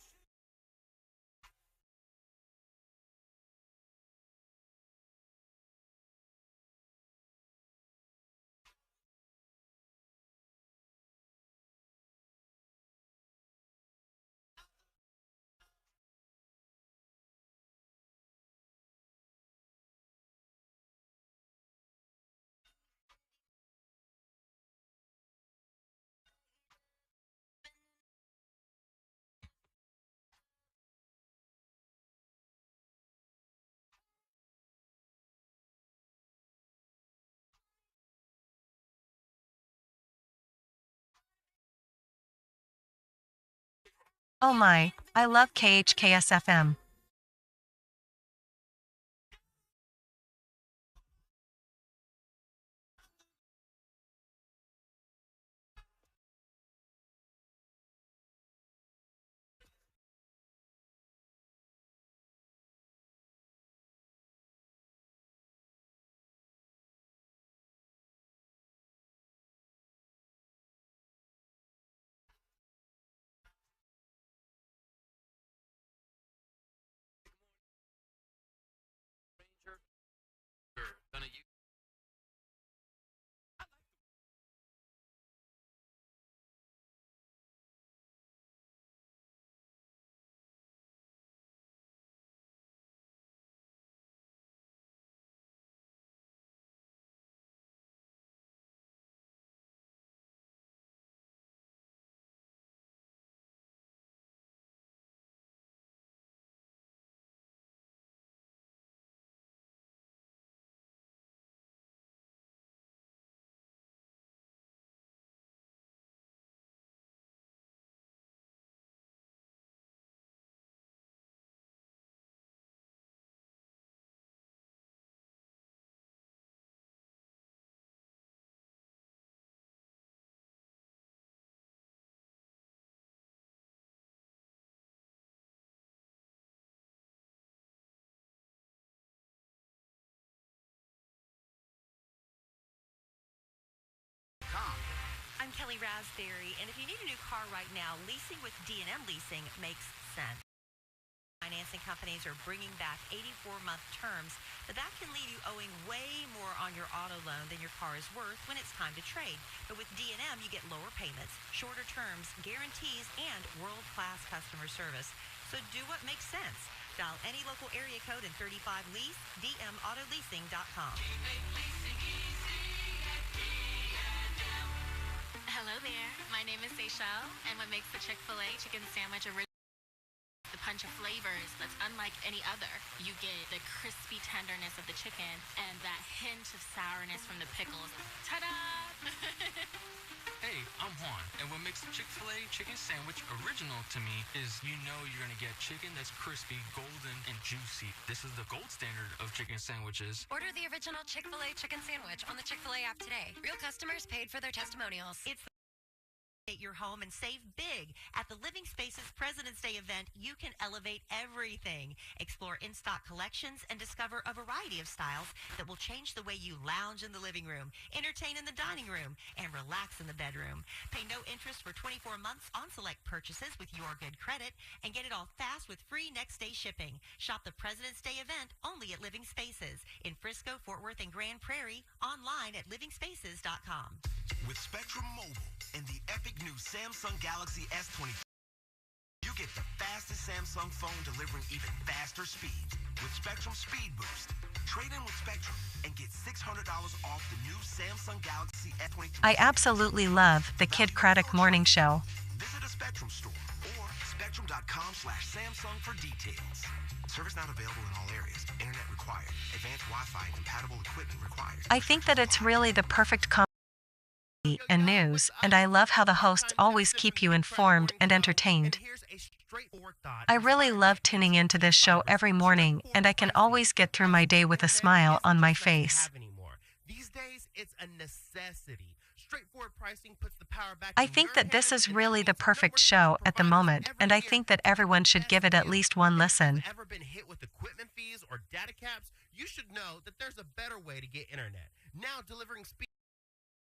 Oh my, I love KHKSFM. I'm Kelly Raspberry, and if you need a new car right now, leasing with D&M Leasing makes sense. Financing companies are bringing back 84-month terms, but that can leave you owing way more on your auto loan than your car is worth when it's time to trade. But with D&M, you get lower payments, shorter terms, guarantees, and world-class customer service. So do what makes sense. Dial any local area code in 35-LEASE, dmautoleasing.com. Hello there, my name is Seychelle, and what makes the Chick-fil-A chicken sandwich original is the punch of flavors that's unlike any other. You get the crispy tenderness of the chicken and that hint of sourness from the pickles. Ta-da! Hey, I'm Juan, and what makes the Chick-fil-A chicken sandwich original to me is you're going to get chicken that's crispy, golden, and juicy. This is the gold standard of chicken sandwiches. Order the original Chick-fil-A chicken sandwich on the Chick-fil-A app today. Real customers paid for their testimonials. It's your home and save big. At the Living Spaces President's Day event, you can elevate everything. Explore in-stock collections and discover a variety of styles that will change the way you lounge in the living room, entertain in the dining room, and relax in the bedroom. Pay no interest for 24 months on select purchases with your good credit and get it all fast with free next-day shipping. Shop the President's Day event only at Living Spaces in Frisco, Fort Worth, and Grand Prairie, online at livingspaces.com. With Spectrum Mobile and the epic new Samsung Galaxy S20, you get the fastest Samsung phone delivering even faster speeds. With Spectrum Speed Boost, trade in with Spectrum and get $600 off the new Samsung Galaxy S23. I absolutely love the Kid Craddock Morning Show. Visit a Spectrum store or spectrum.com/Samsung for details. Service not available in all areas. Internet required. Advanced Wi-Fi and compatible equipment required. I think that it's really the perfect and news, and I love how the hosts always keep you informed and entertained. I really love tuning into this show every morning, and I can always get through my day with a smile on my face. These days, it's a necessity. Straightforward pricing puts the power back. I think that this is really the perfect show at the moment, and I think that everyone should give it at least one listen. Ever been hit with equipment fees or data caps? You should know that there's a better way to get internet. Now delivering speed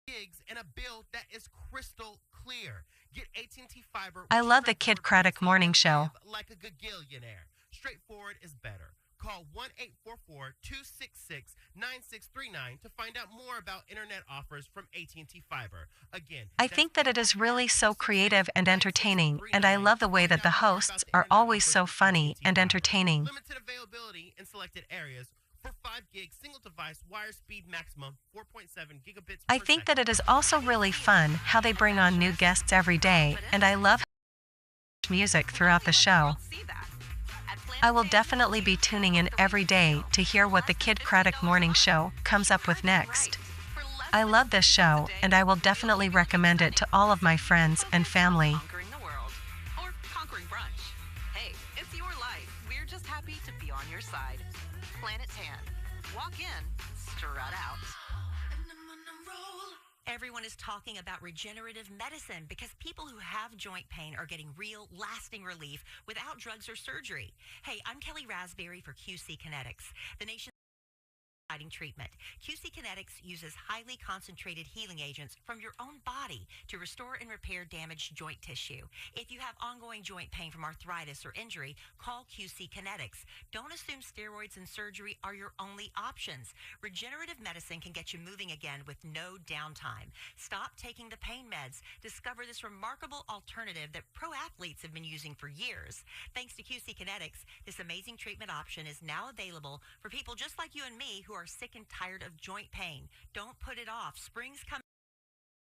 gigs and a bill that is crystal clear. Get AT&T Fiber. I love the Kid Craddock Morning Show. Like a gagillionaire. Straightforward is better. Call 1-844-266-9639 to find out more about internet offers from AT&T Fiber. Again, I think that it is really so creative and entertaining, and I love the way that the hosts are always so funny and entertaining. Limited availability in selected areas. For 5 gigs, single device, wire speed maximum, 4.7 gigabits I per think second. that it is also really fun how they bring on new guests every day, and I love music throughout the show. I will definitely be tuning in every day to hear what the Kid Craddock Morning Show comes up with next. I love this show, and I will definitely recommend it to all of my friends and family. Conquering the world. Or conquering brunch. Hey, it's your life. We're just happy to be on your side. Planet Tan. Walk in, strut out. Everyone is talking about regenerative medicine because people who have joint pain are getting real, lasting relief without drugs or surgery. Hey, I'm Kelly Raspberry for QC Kinetics, the nation's treatment. QC Kinetics uses highly concentrated healing agents from your own body to restore and repair damaged joint tissue. If you have ongoing joint pain from arthritis or injury, call QC Kinetics. Don't assume steroids and surgery are your only options. Regenerative medicine can get you moving again with no downtime. Stop taking the pain meds. Discover this remarkable alternative that pro athletes have been using for years. Thanks to QC Kinetics, this amazing treatment option is now available for people just like you and me who are sick and tired of joint pain. Don't put it off. Spring's coming.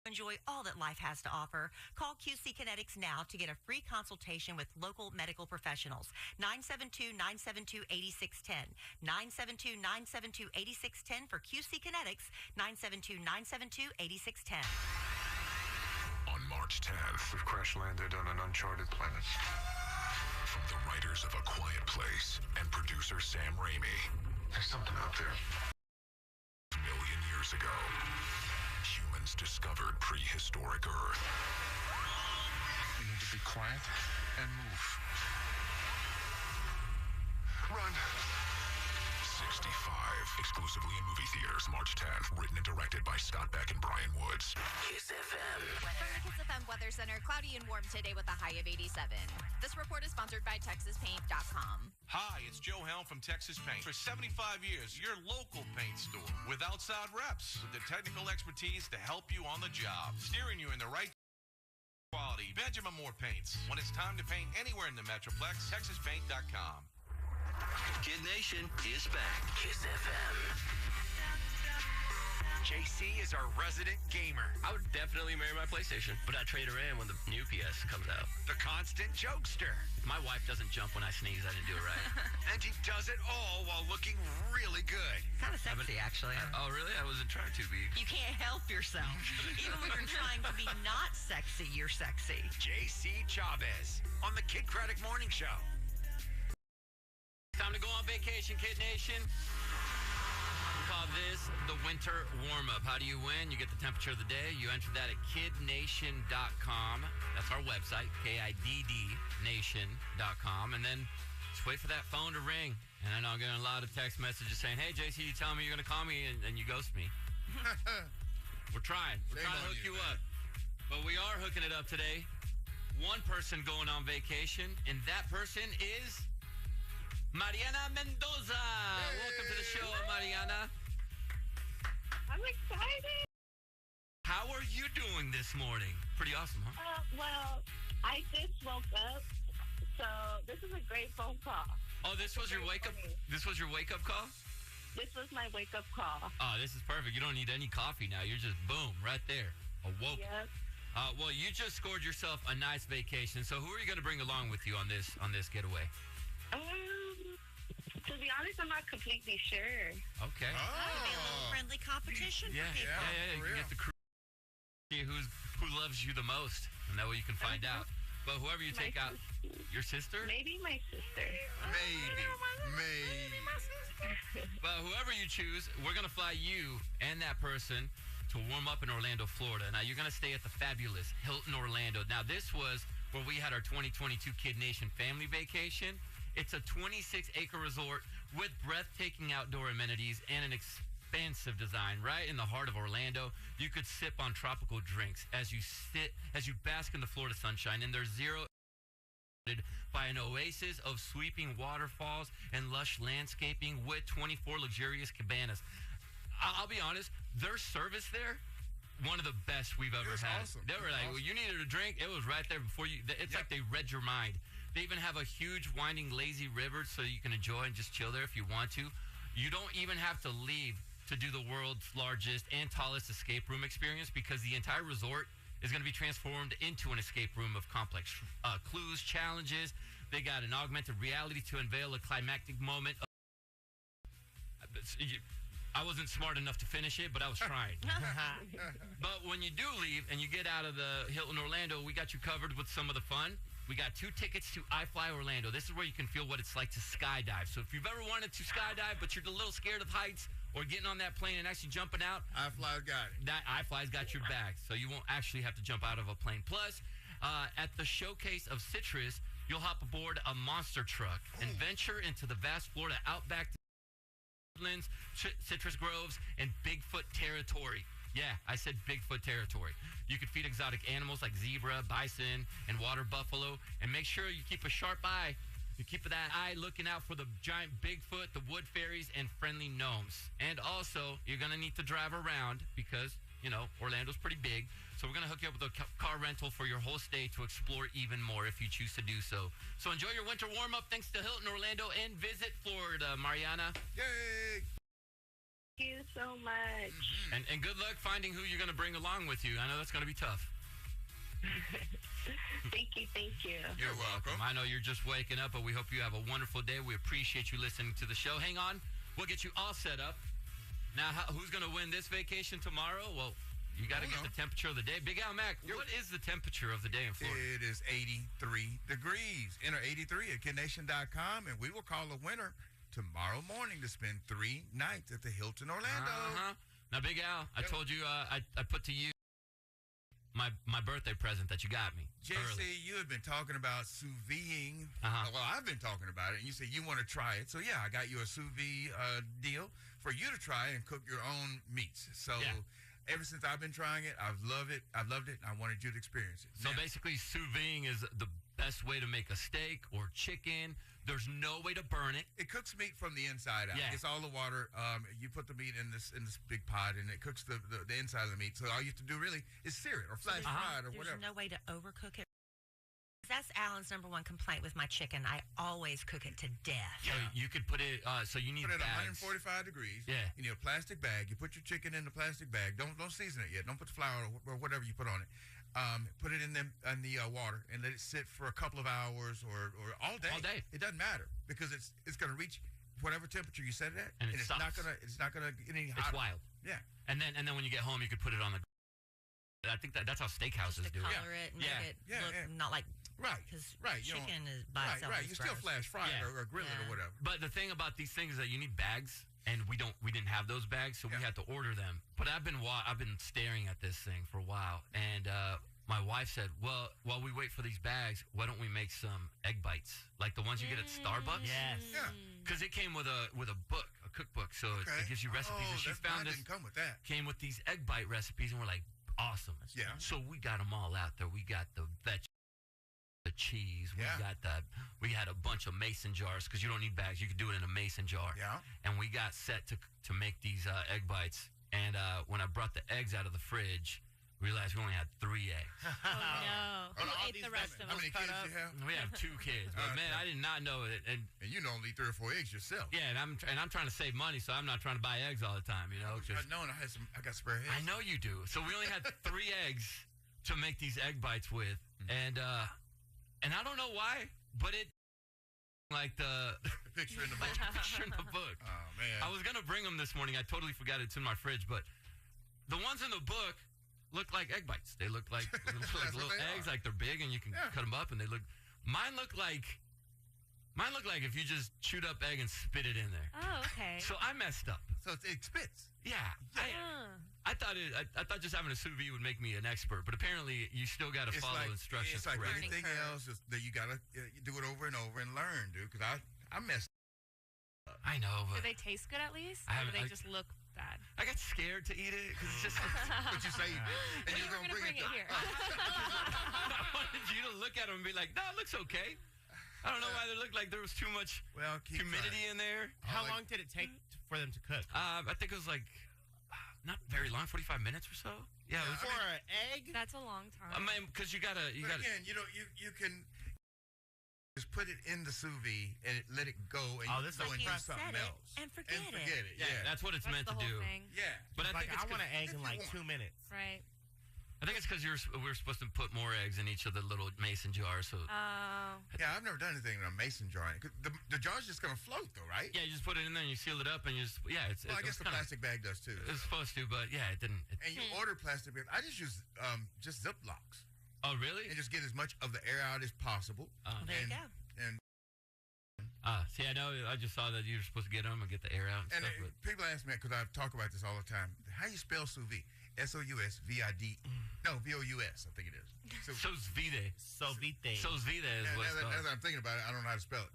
Enjoy all that life has to offer. Call QC Kinetics now to get a free consultation with local medical professionals. 972-972-8610. 972-972-8610 for QC Kinetics. 972-972-8610. On March 10th, we've crash landed on an uncharted planet. From the writers of A Quiet Place and producer Sam Raimi, there's something out there. A million years ago, humans discovered prehistoric Earth. We need to be quiet and move. Run! 65, exclusively in movie theaters, March 10th. Written and directed by Scott Beck and Brian Woods. Kiss FM. From the Kiss FM Weather Center, cloudy and warm today with a high of 87. This report is sponsored by TexasPaint.com. Hi, it's Joe Helm from Texas Paint. For 75 years, your local paint store with outside reps with the technical expertise to help you on the job, steering you in the right quality. Benjamin Moore Paints. When it's time to paint anywhere in the Metroplex, TexasPaint.com. Kid Nation is back. Kiss FM. JC is our resident gamer. I would definitely marry my PlayStation, but I trade her in when the new PS comes out. The constant jokester. If my wife doesn't jump when I sneeze, I didn't do it right. And he does it all while looking really really good. Kind of sexy, actually. Oh, really? I wasn't trying to be. You can't help yourself. Even when you're trying to be not sexy, you're sexy. JC Chavez on the Kid Craddock Morning Show. Time to go on vacation, Kid Nation. We call this the winter warm-up. How do you win? You get the temperature of the day. You enter that at kidnation.com. That's our website, KIDD nation.com. And then just wait for that phone to ring. And I know I'm getting a lot of text messages saying, hey, JC, you tell me you're going to call me, and you ghost me. We're trying. We're trying to hook you up. But we are hooking it up today. One person going on vacation, and that person is Mariana Mendoza. Hey. Welcome to the show, Mariana. I'm excited. How are you doing this morning? Pretty awesome, huh? Well, I just woke up, so this is a great phone call. Oh, this was your wake up. This was your wake up call. This was my wake up call. Oh, this is perfect. You don't need any coffee now. You're just boom right there, awoke. Yep. Well, you just scored yourself a nice vacation. So, who are you going to bring along with you on this getaway? To be honest, I'm not completely sure. Okay. That'd be a little friendly competition for people. Yeah. You can get the crew who loves you the most, and that way you can find out. But whoever you take out, your sister? Maybe my sister. Maybe. But whoever you choose, we're going to fly you and that person to warm up in Orlando, Florida. Now, you're going to stay at the fabulous Hilton Orlando. Now, this was where we had our 2022 Kid Nation family vacation. It's a 26-acre resort with breathtaking outdoor amenities and an expansive design right in the heart of Orlando. You could sip on tropical drinks as you bask in the Florida sunshine, and there's zero by an oasis of sweeping waterfalls and lush landscaping with 24 luxurious cabanas. I'll be honest, their service there, one of the best we've ever had. Awesome. They were like, well, you needed a drink, it was right there before you. It's like they read your mind. They even have a huge winding lazy river so you can enjoy and just chill there if you want to. You don't even have to leave to do the world's largest and tallest escape room experience, because the entire resort is going to be transformed into an escape room of complex clues, challenges. They got an augmented reality to unveil a climactic moment. I wasn't smart enough to finish it, but I was trying. But when you do leave and you get out of the Hilton Orlando, we got you covered with some of the fun. We got 2 tickets to iFly Orlando. This is where you can feel what it's like to skydive. So if you've ever wanted to skydive, but you're a little scared of heights or getting on that plane and actually jumping out, iFly's got it. That iFly's got your back, so you won't actually have to jump out of a plane. Plus, at the showcase of Citrus, you'll hop aboard a monster truck and venture into the vast Florida outback, citrus groves, and Bigfoot territory. Yeah, I said Bigfoot territory. You could feed exotic animals like zebra, bison, and water buffalo, and make sure you keep a sharp eye. You keep that eye looking out for the giant Bigfoot, the wood fairies, and friendly gnomes. And also, you're going to need to drive around because, Orlando's pretty big. So we're going to hook you up with a car rental for your whole stay to explore even more if you choose to do so. So enjoy your winter warm-up thanks to Hilton Orlando and Visit Florida. Mariana. Yay! Thank you so much. And good luck finding who you're going to bring along with you. I know that's going to be tough. Thank you. You're welcome. I know you're just waking up, but we hope you have a wonderful day. We appreciate you listening to the show. Hang on. We'll get you all set up. Now, who's going to win this vacation tomorrow? Well, you got to get the temperature of the day. Big Al Mac, what is the temperature of the day in Florida? It is 83 degrees. Enter 83 at kidnation.com, and we will call a winner tomorrow morning to spend 3 nights at the Hilton Orlando. Now, Big Al, I told you I put to you my birthday present that you got me. JC, you have been talking about sous vide. Well, I've been talking about it, and you said you want to try it. So, yeah, I got you a sous vide deal for you to try and cook your own meats. So, ever since I've been trying it, I've loved it, and I wanted you to experience it. So, basically, sous vide is the best way to make a steak or chicken. There's no way to burn it. It cooks meat from the inside out. Yeah. It's all the water. You put the meat in this big pot, and it cooks the inside of the meat. So all you have to do really is sear it or flash fried or whatever. There's no way to overcook it. That's Alan's number one complaint with my chicken. I always cook it to death. So you could put it. So you need put it at bags. 145 degrees. Yeah. You need a plastic bag. You put your chicken in the plastic bag. Don't season it yet. Don't put the flour or whatever you put on it. Put it in the water and let it sit for a couple of hours or all day. All day. It doesn't matter because it's going to reach whatever temperature you set it at, And it it's stops. not gonna get any It's hotter. wild. Yeah. And then when you get home, you could put it on the. I think that's how steakhouses do it. Color it and make it look not like because chicken is by itself. Right. is You still gross. flash fry it or grill it or whatever. But the thing about these things is that you need bags, and we didn't have those bags, so we had to order them. But I've been staring at this thing for a while, and my wife said, "Well, while we wait for these bags, why don't we make some egg bites, like the ones you get at Starbucks?" Yes. Yeah. Because it came with a book, a cookbook, so it gives you recipes. And she found this. Didn't come with that. Came with these egg bite recipes, and we're like, awesome. Yeah. So we got them all out there. We got the the cheese. We had a bunch of mason jars because you don't need bags. You could do it in a mason jar. Yeah. And we got set to make these egg bites. And when I brought the eggs out of the fridge, realized we only had 3 eggs. Oh, no. Who ate the rest of them? How many kids do you have? We have 2 kids, but man, I did not know it. And you only eat 3 or 4 eggs yourself. Yeah, and I'm trying to save money, so I'm not trying to buy eggs all the time, you know. I know, and I got spare eggs. I know you do. So we only had 3 eggs to make these egg bites with, and I don't know why, but it like the picture in the book. Picture in the book. Oh man! I was gonna bring them this morning. I totally forgot it's in my fridge, but the ones in the book look like egg bites. They look like little eggs, like they're big and you can cut them up, and they look. Mine look like if you just chewed up egg and spit it in there. Oh, okay. So I messed up. So it spits. Yeah. I thought just having a sous vide would make me an expert, but apparently you still got to follow instructions. It's like correctly. anything else that you gotta do it over and over and learn, dude. Because I messed up. I know, Do but they taste good at least? I Or do haven't- they just look bad? I got scared to eat it because it's just. What you say? And you were going to bring it here. I wanted you to look at them and be like, "No, it looks okay." I don't know why they looked like there was too much humidity in there. How long did it take for them to cook? I think it was like not very long, 45 minutes or so. Yeah, it was For an egg? That's a long time. I mean, because you gotta. But again, you can just put it in the sous vide and let it go, and this go is and do like something else. And forget it. Yeah, that's what it's meant to do. Yeah, but I think I it's want 'cause- an egg in like 2 minutes. Right. I think it's because we're supposed to put more eggs in each of the little mason jars. So yeah, I've never done anything in a mason jar. The jar's just gonna float, though, right? yeah, you just put it in there and you seal it up and you just it's. Well, I guess the plastic bag does too. It's supposed to, but yeah, it didn't. And you order plastic bags. I just use just Ziplocs. Oh, really? And just get as much of the air out as possible. There you go. And see, I know. I just saw that you were supposed to get them and get the air out and stuff. people ask me, because I talk about this all the time, how you spell sous vide? S-O-U-S-V-I-D. No, V-O-U-S, I think it is. Sous vide. Sous vide. Sous vide is what it's called. As I'm thinking about it, I don't know how to spell it.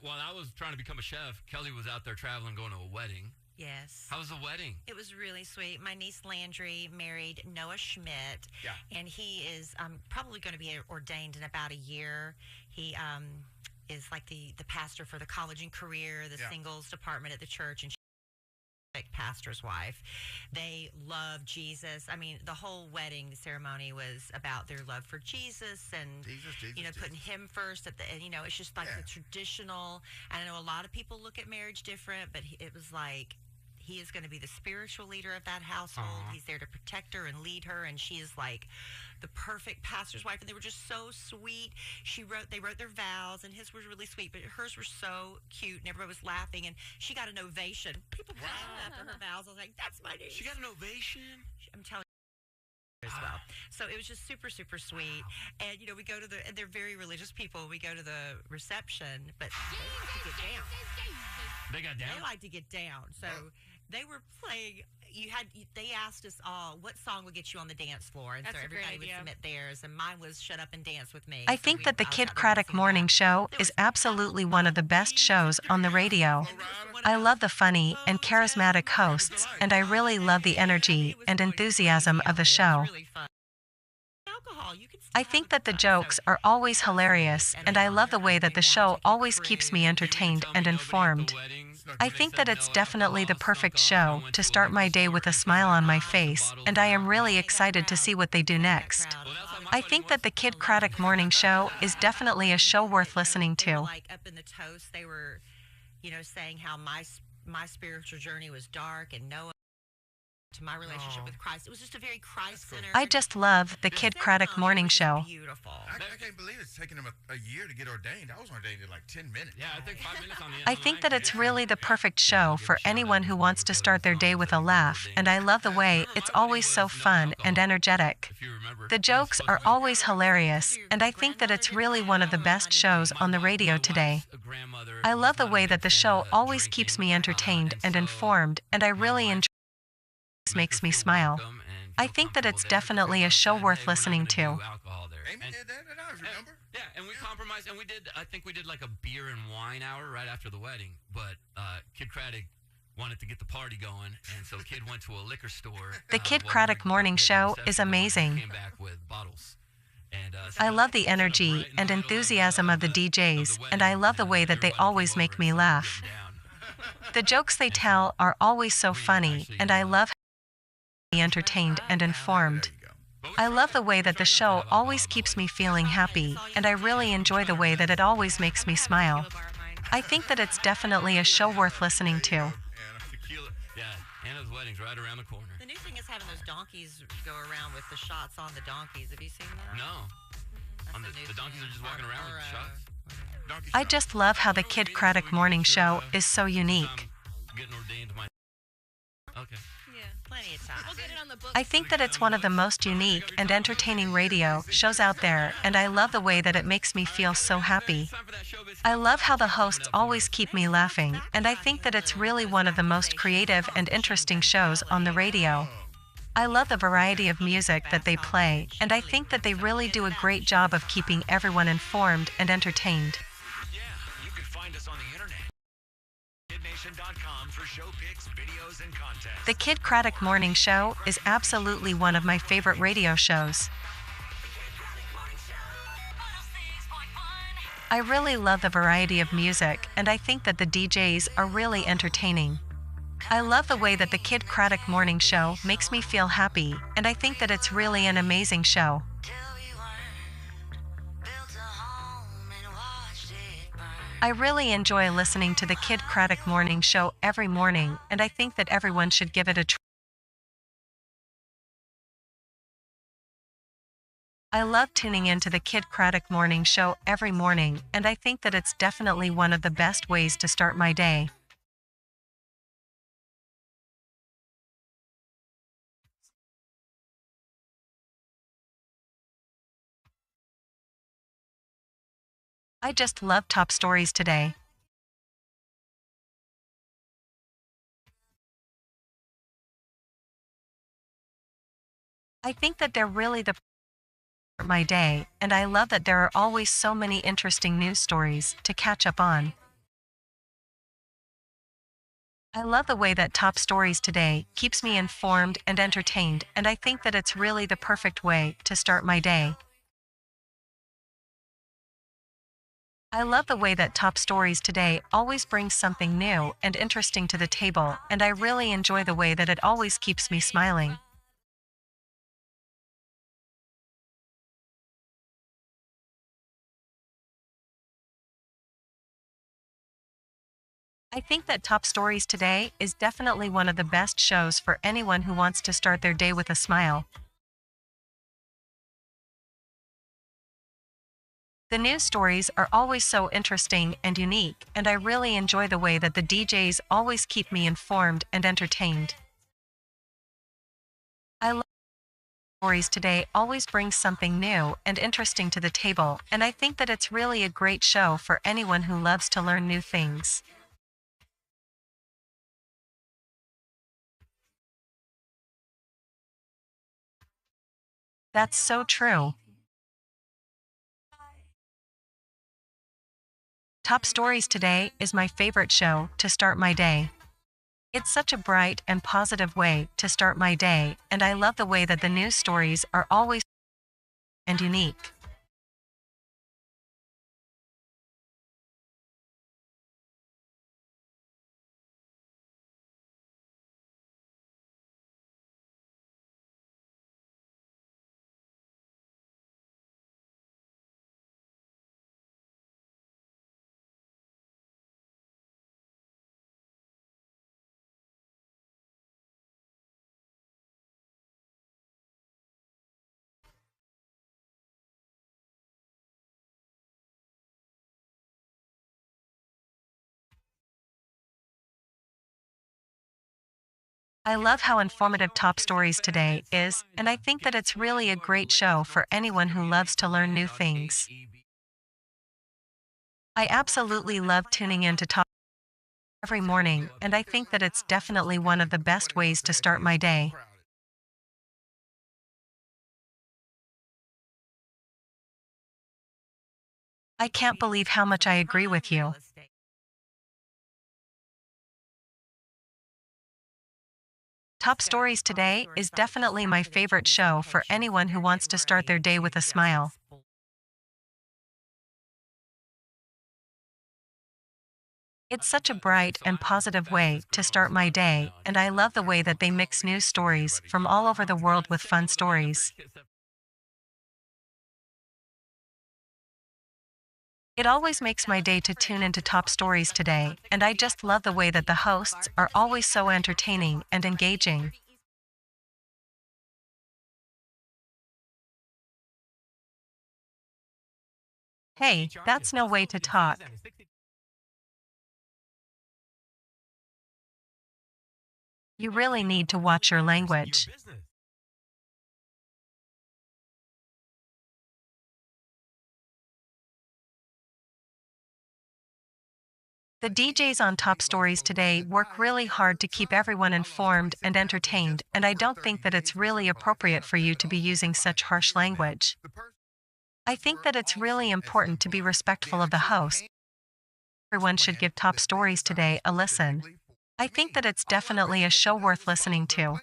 While I was trying to become a chef, Kelly was out there traveling, going to a wedding. Yes. How was the wedding? It was really sweet. My niece Landry married Noah Schmidt. Yeah. And he is probably going to be ordained in about a year. He is like the pastor for the college and career, the singles department at the church, and pastor's wife. They love Jesus. I mean, the whole wedding ceremony was about their love for Jesus and putting him first at the end. It's just like the traditional. And I know a lot of people look at marriage different, but it was like he is going to be the spiritual leader of that household. He's there to protect her and lead her, and she is like the perfect pastor's wife. And they were just so sweet. They wrote their vows, and his was really sweet, but hers were so cute, and everybody was laughing, and she got an ovation. People clapped after her vows. I was like, that's my niece. She got an ovation? I'm telling you. As well. So it was just super, super sweet. And, we go to and they're very religious people. We go to the reception, but they like to get down. They got down? They like to get down. So they were playing. They asked us all what song would get you on the dance floor, and That's so a great everybody would idea. submit theirs, and mine was "Shut Up and Dance with Me." I think that the Kid Craddock Morning Show is absolutely one of the best shows on the radio. I love the funny and charismatic hosts, and I really love the energy and enthusiasm of the show. I think that the jokes are always hilarious, and I love the way that the show always keeps me entertained and informed. I think that it's definitely the perfect show to start my day with a smile on my face, and I am really excited to see what they do next. I think that the Kid Craddock Morning Show is definitely a show worth listening to. Like up in the toast, they were, saying how my spiritual journey was dark, and Noah to my relationship with Christ. It was just a very Christ-centered. I just love the Kid Craddock morning show. Beautiful. I can't believe it's taken him a year to get ordained. I was ordained in like 10 minutes. Yeah, I think 5 minutes on the end. I think that it's really the perfect show for anyone who wants to start their day with a laugh, and I love the way it's always so fun and energetic. The jokes are always hilarious, and I think that it's really one of the best shows on the radio today. I love the way that the show always keeps me entertained and informed, and I really enjoy it. It makes me smile. I think that it's definitely a show worth listening to. Amy did that, and I remember. Yeah, and we compromised, and I think we did like a beer and wine hour right after the wedding, but Kid Craddock wanted to get the party going, and so Kid went to a liquor store. The Kid Craddock morning show is amazing. Came back with bottles. And, I love the energy and enthusiasm of the DJs, and I love the way that they always make me laugh. The jokes they tell are always so funny, and I love how they entertained and informed. I love the way that the show always keeps me feeling happy, and I really enjoy the way that it always makes me smile. I think that it's definitely a show worth listening to. Yeah, Anna's wedding's right around the corner. The new thing is having those donkeys go around with the shots on the donkeys. Have you seen that? No. The donkeys are just walking around with shots. I just love how the Kid Craddock morning show is so unique. Getting ordained to my... Okay. Plenty of time. We'll get it on the book. I think that it's one of the most unique and entertaining radio shows out there, and I love the way that it makes me feel so happy. I love how the hosts always keep me laughing, and I think that it's really one of the most creative and interesting shows on the radio. I love the variety of music that they play, and I think that they really do a great job of keeping everyone informed and entertained. You can find us on the internet. KidNation.com for show pics, videos, and contests. The Kid Craddock morning show is absolutely one of my favorite radio shows. I really love the variety of music, and I think that the DJs are really entertaining. I love the way that the Kid Craddock morning show makes me feel happy, and I think that it's really an amazing show. I really enjoy listening to the Kid Craddock morning show every morning, and I think that everyone should give it a try. I love tuning into the Kid Craddock morning show every morning, and I think that it's definitely one of the best ways to start my day. I just love top stories today. I think that they're really the my day, and I love that there are always so many interesting news stories to catch up on. I love the way that top stories today keeps me informed and entertained, and I think that it's really the perfect way to start my day. I love the way that top stories today always brings something new and interesting to the table, and I really enjoy the way that it always keeps me smiling. I think that Top Stories Today is definitely one of the best shows for anyone who wants to start their day with a smile. The news stories are always so interesting and unique, and I really enjoy the way that the DJs always keep me informed and entertained. I love stories today always brings something new and interesting to the table, and I think that it's really a great show for anyone who loves to learn new things. That's so true. Top Stories Today is my favorite show to start my day. It's such a bright and positive way to start my day, and I love the way that the news stories are always and unique. I love how informative Top Stories Today is, and I think that it's really a great show for anyone who loves to learn new things. I absolutely love tuning in to Top every morning, and I think that it's definitely one of the best ways to start my day. I can't believe how much I agree with you. Top Stories Today is definitely my favorite show for anyone who wants to start their day with a smile. It's such a bright and positive way to start my day, and I love the way that they mix news stories from all over the world with fun stories. It always makes my day to tune into Top Stories Today, and I just love the way that the hosts are always so entertaining and engaging. Hey, that's no way to talk. You really need to watch your language. The DJs on Top Stories Today work really hard to keep everyone informed and entertained, and I don't think that it's really appropriate for you to be using such harsh language. I think that it's really important to be respectful of the host. Everyone should give Top Stories Today a listen. I think that it's definitely a show worth listening to.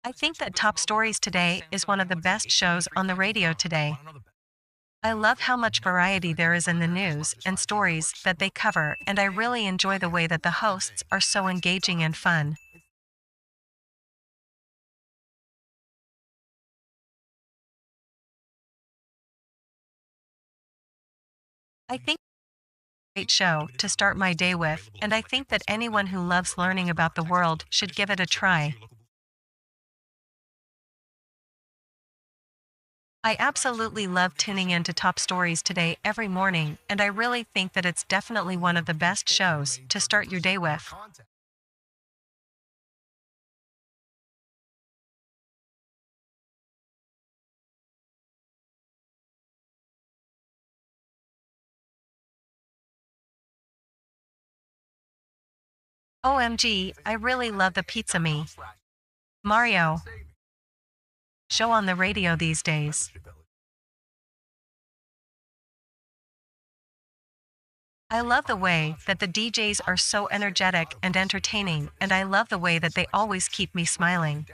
I think that Top Stories Today is one of the best shows on the radio today. I love how much variety there is in the news and stories that they cover, and I really enjoy the way that the hosts are so engaging and fun. I think it's a great show to start my day with, and I think that anyone who loves learning about the world should give it a try. I absolutely love tuning in to Top Stories Today every morning, and I really think that it's definitely one of the best shows to start your day with. OMG, I really love the Pizza Me Mario show on the radio these days. I love the way that the DJs are so energetic and entertaining, and I love the way that they always keep me smiling.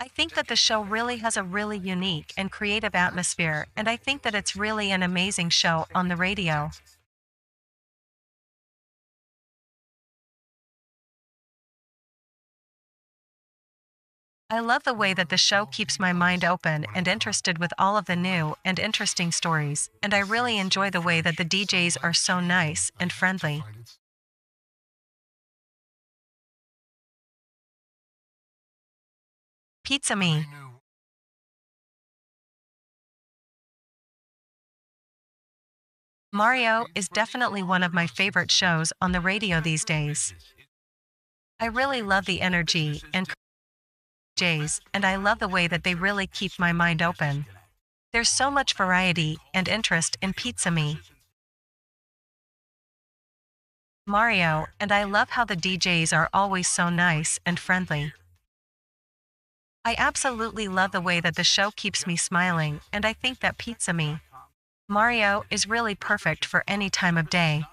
I think that the show really has a really unique and creative atmosphere, and I think that it's really an amazing show on the radio. I love the way that the show keeps my mind open and interested with all of the new and interesting stories, and I really enjoy the way that the DJs are so nice and friendly. Pizza Me Mario is definitely one of my favorite shows on the radio these days. I really love the energy and DJs, and I love the way that they really keep my mind open. There's so much variety and interest in Pizza Me. Mario, and I love how the DJs are always so nice and friendly. I absolutely love the way that the show keeps me smiling, and I think that Pizza Me, Mario, is really perfect for any time of day.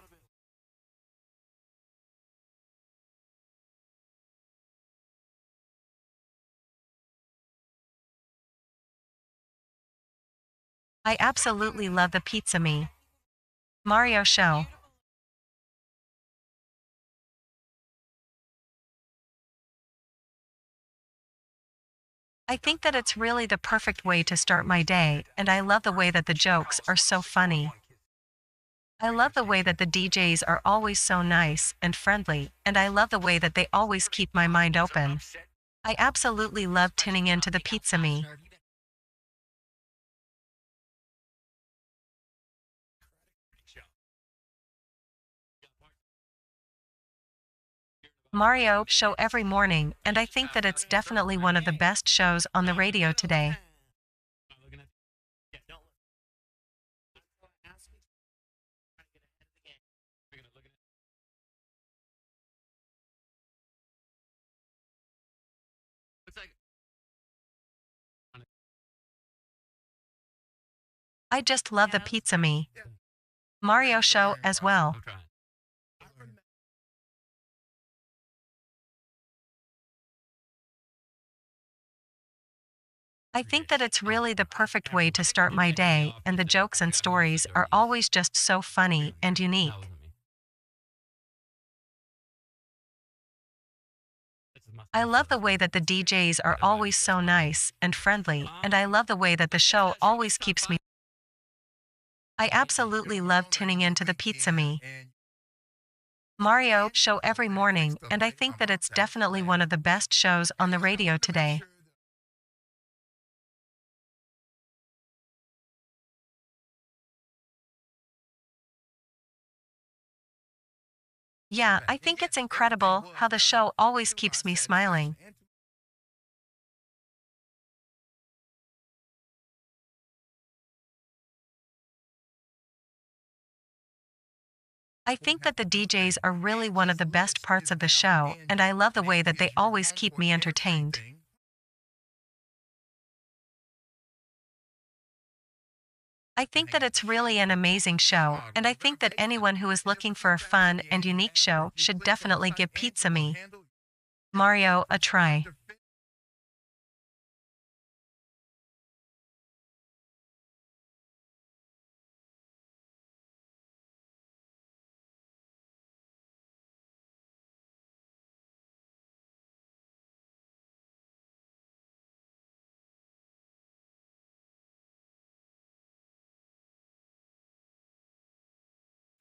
I absolutely love the Pizza Me, Mario show. I think that it's really the perfect way to start my day, and I love the way that the jokes are so funny. I love the way that the DJs are always so nice and friendly, and I love the way that they always keep my mind open. I absolutely love tuning into the Pizza Me, Mario show every morning, and I think that it's definitely one of the best shows on the radio today. I just love the Pizza Me, Mario show as well. I think that it's really the perfect way to start my day, and the jokes and stories are always just so funny and unique. I love the way that the DJs are always so nice and friendly, and I love the way that the show always keeps me. I absolutely love tuning into the Pizza Me, Mario show every morning, and I think that it's definitely one of the best shows on the radio today. Yeah, I think it's incredible how the show always keeps me smiling. I think that the DJs are really one of the best parts of the show, and I love the way that they always keep me entertained. I think that it's really an amazing show, and I think that anyone who is looking for a fun and unique show should definitely give Pizza Me, Mario, a try.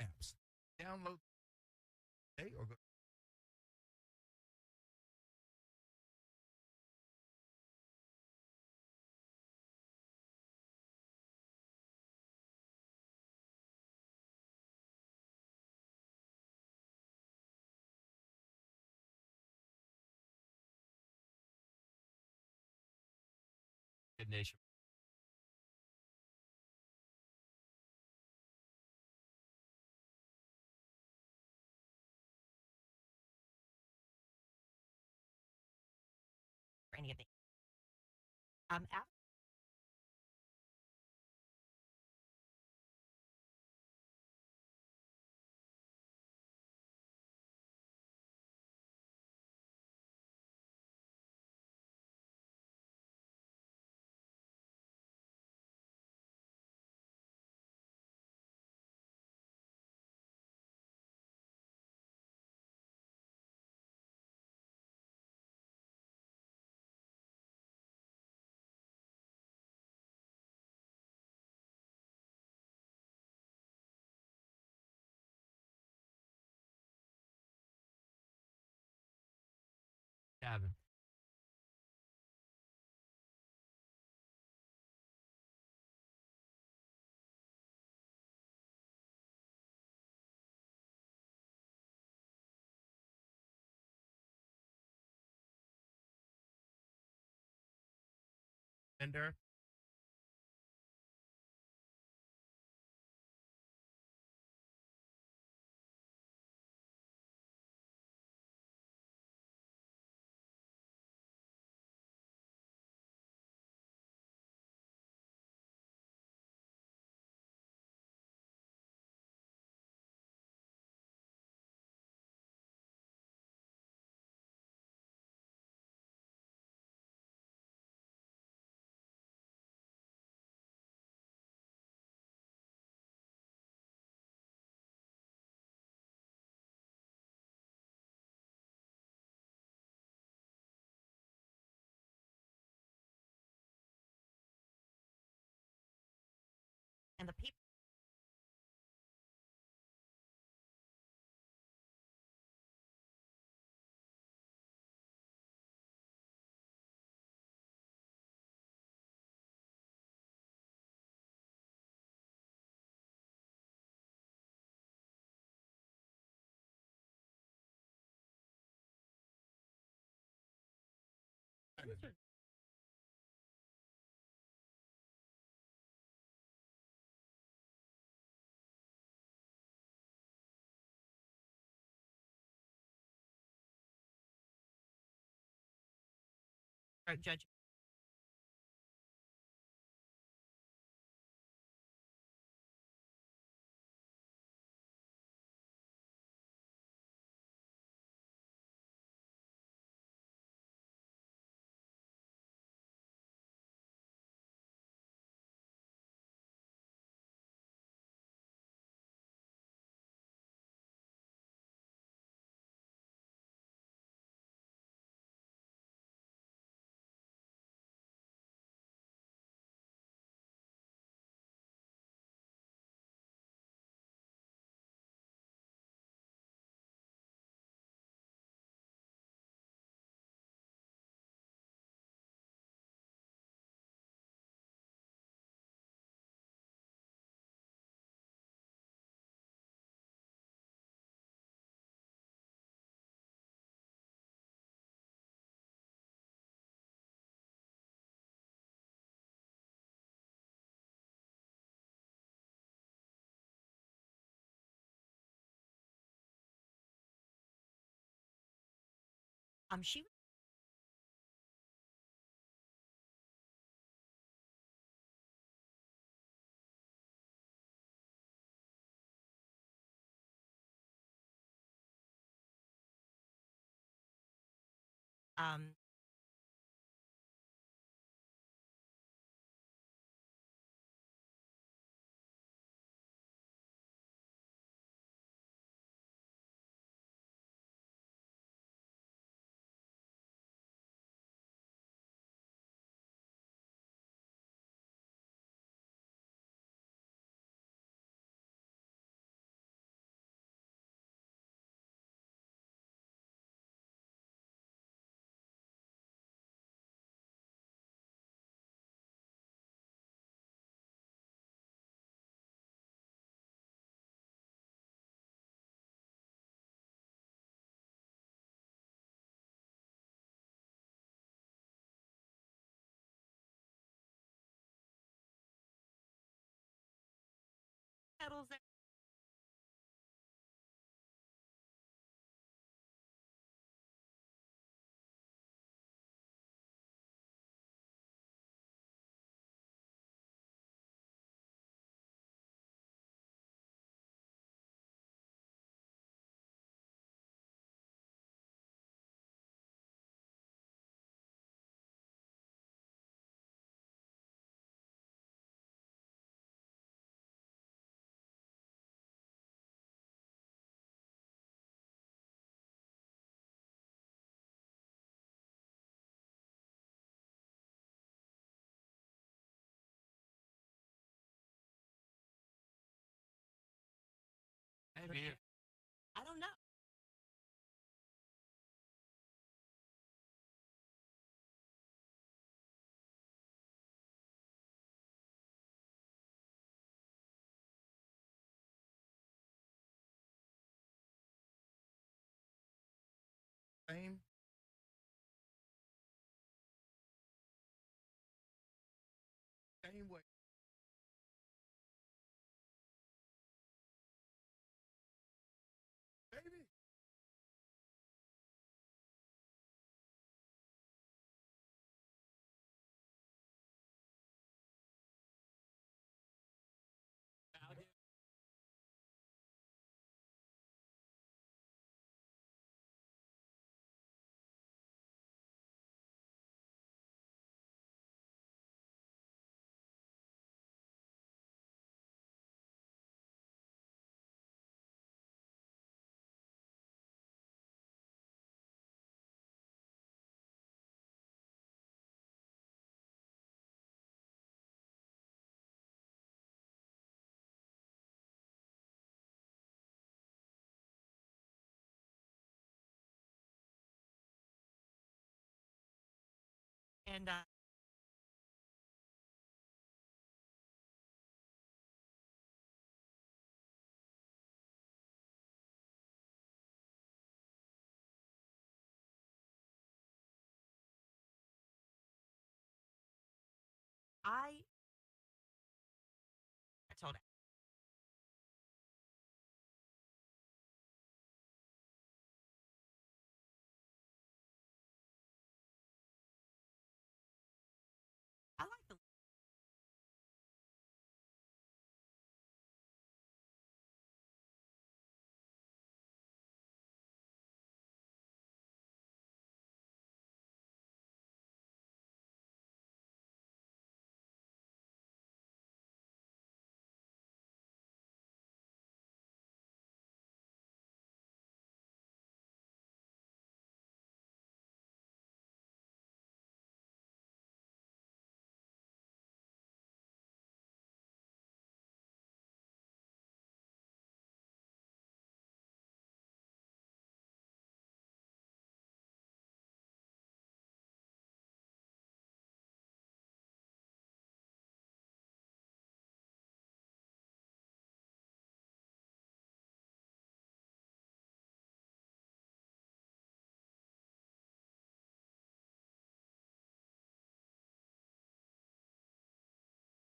Apps. Download today or go. Good nation. For any of the app. Cabin. Vendor. And the people. Judge. She. Um. Petals. Maybe. I don't know. Same. Same way. Baby. And I told I like the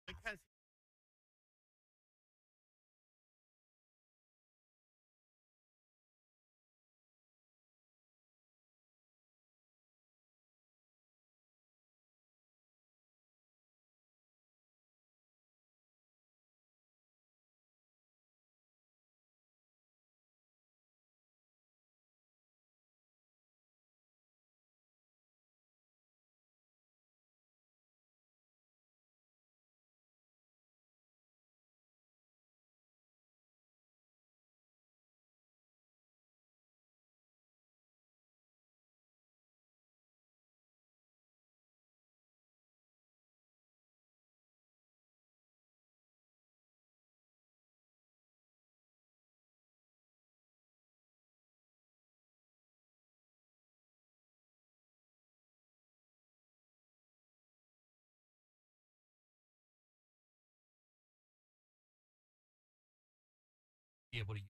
because be able to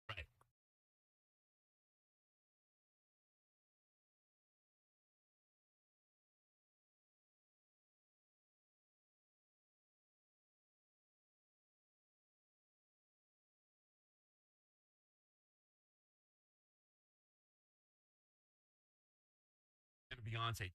right. And Beyonce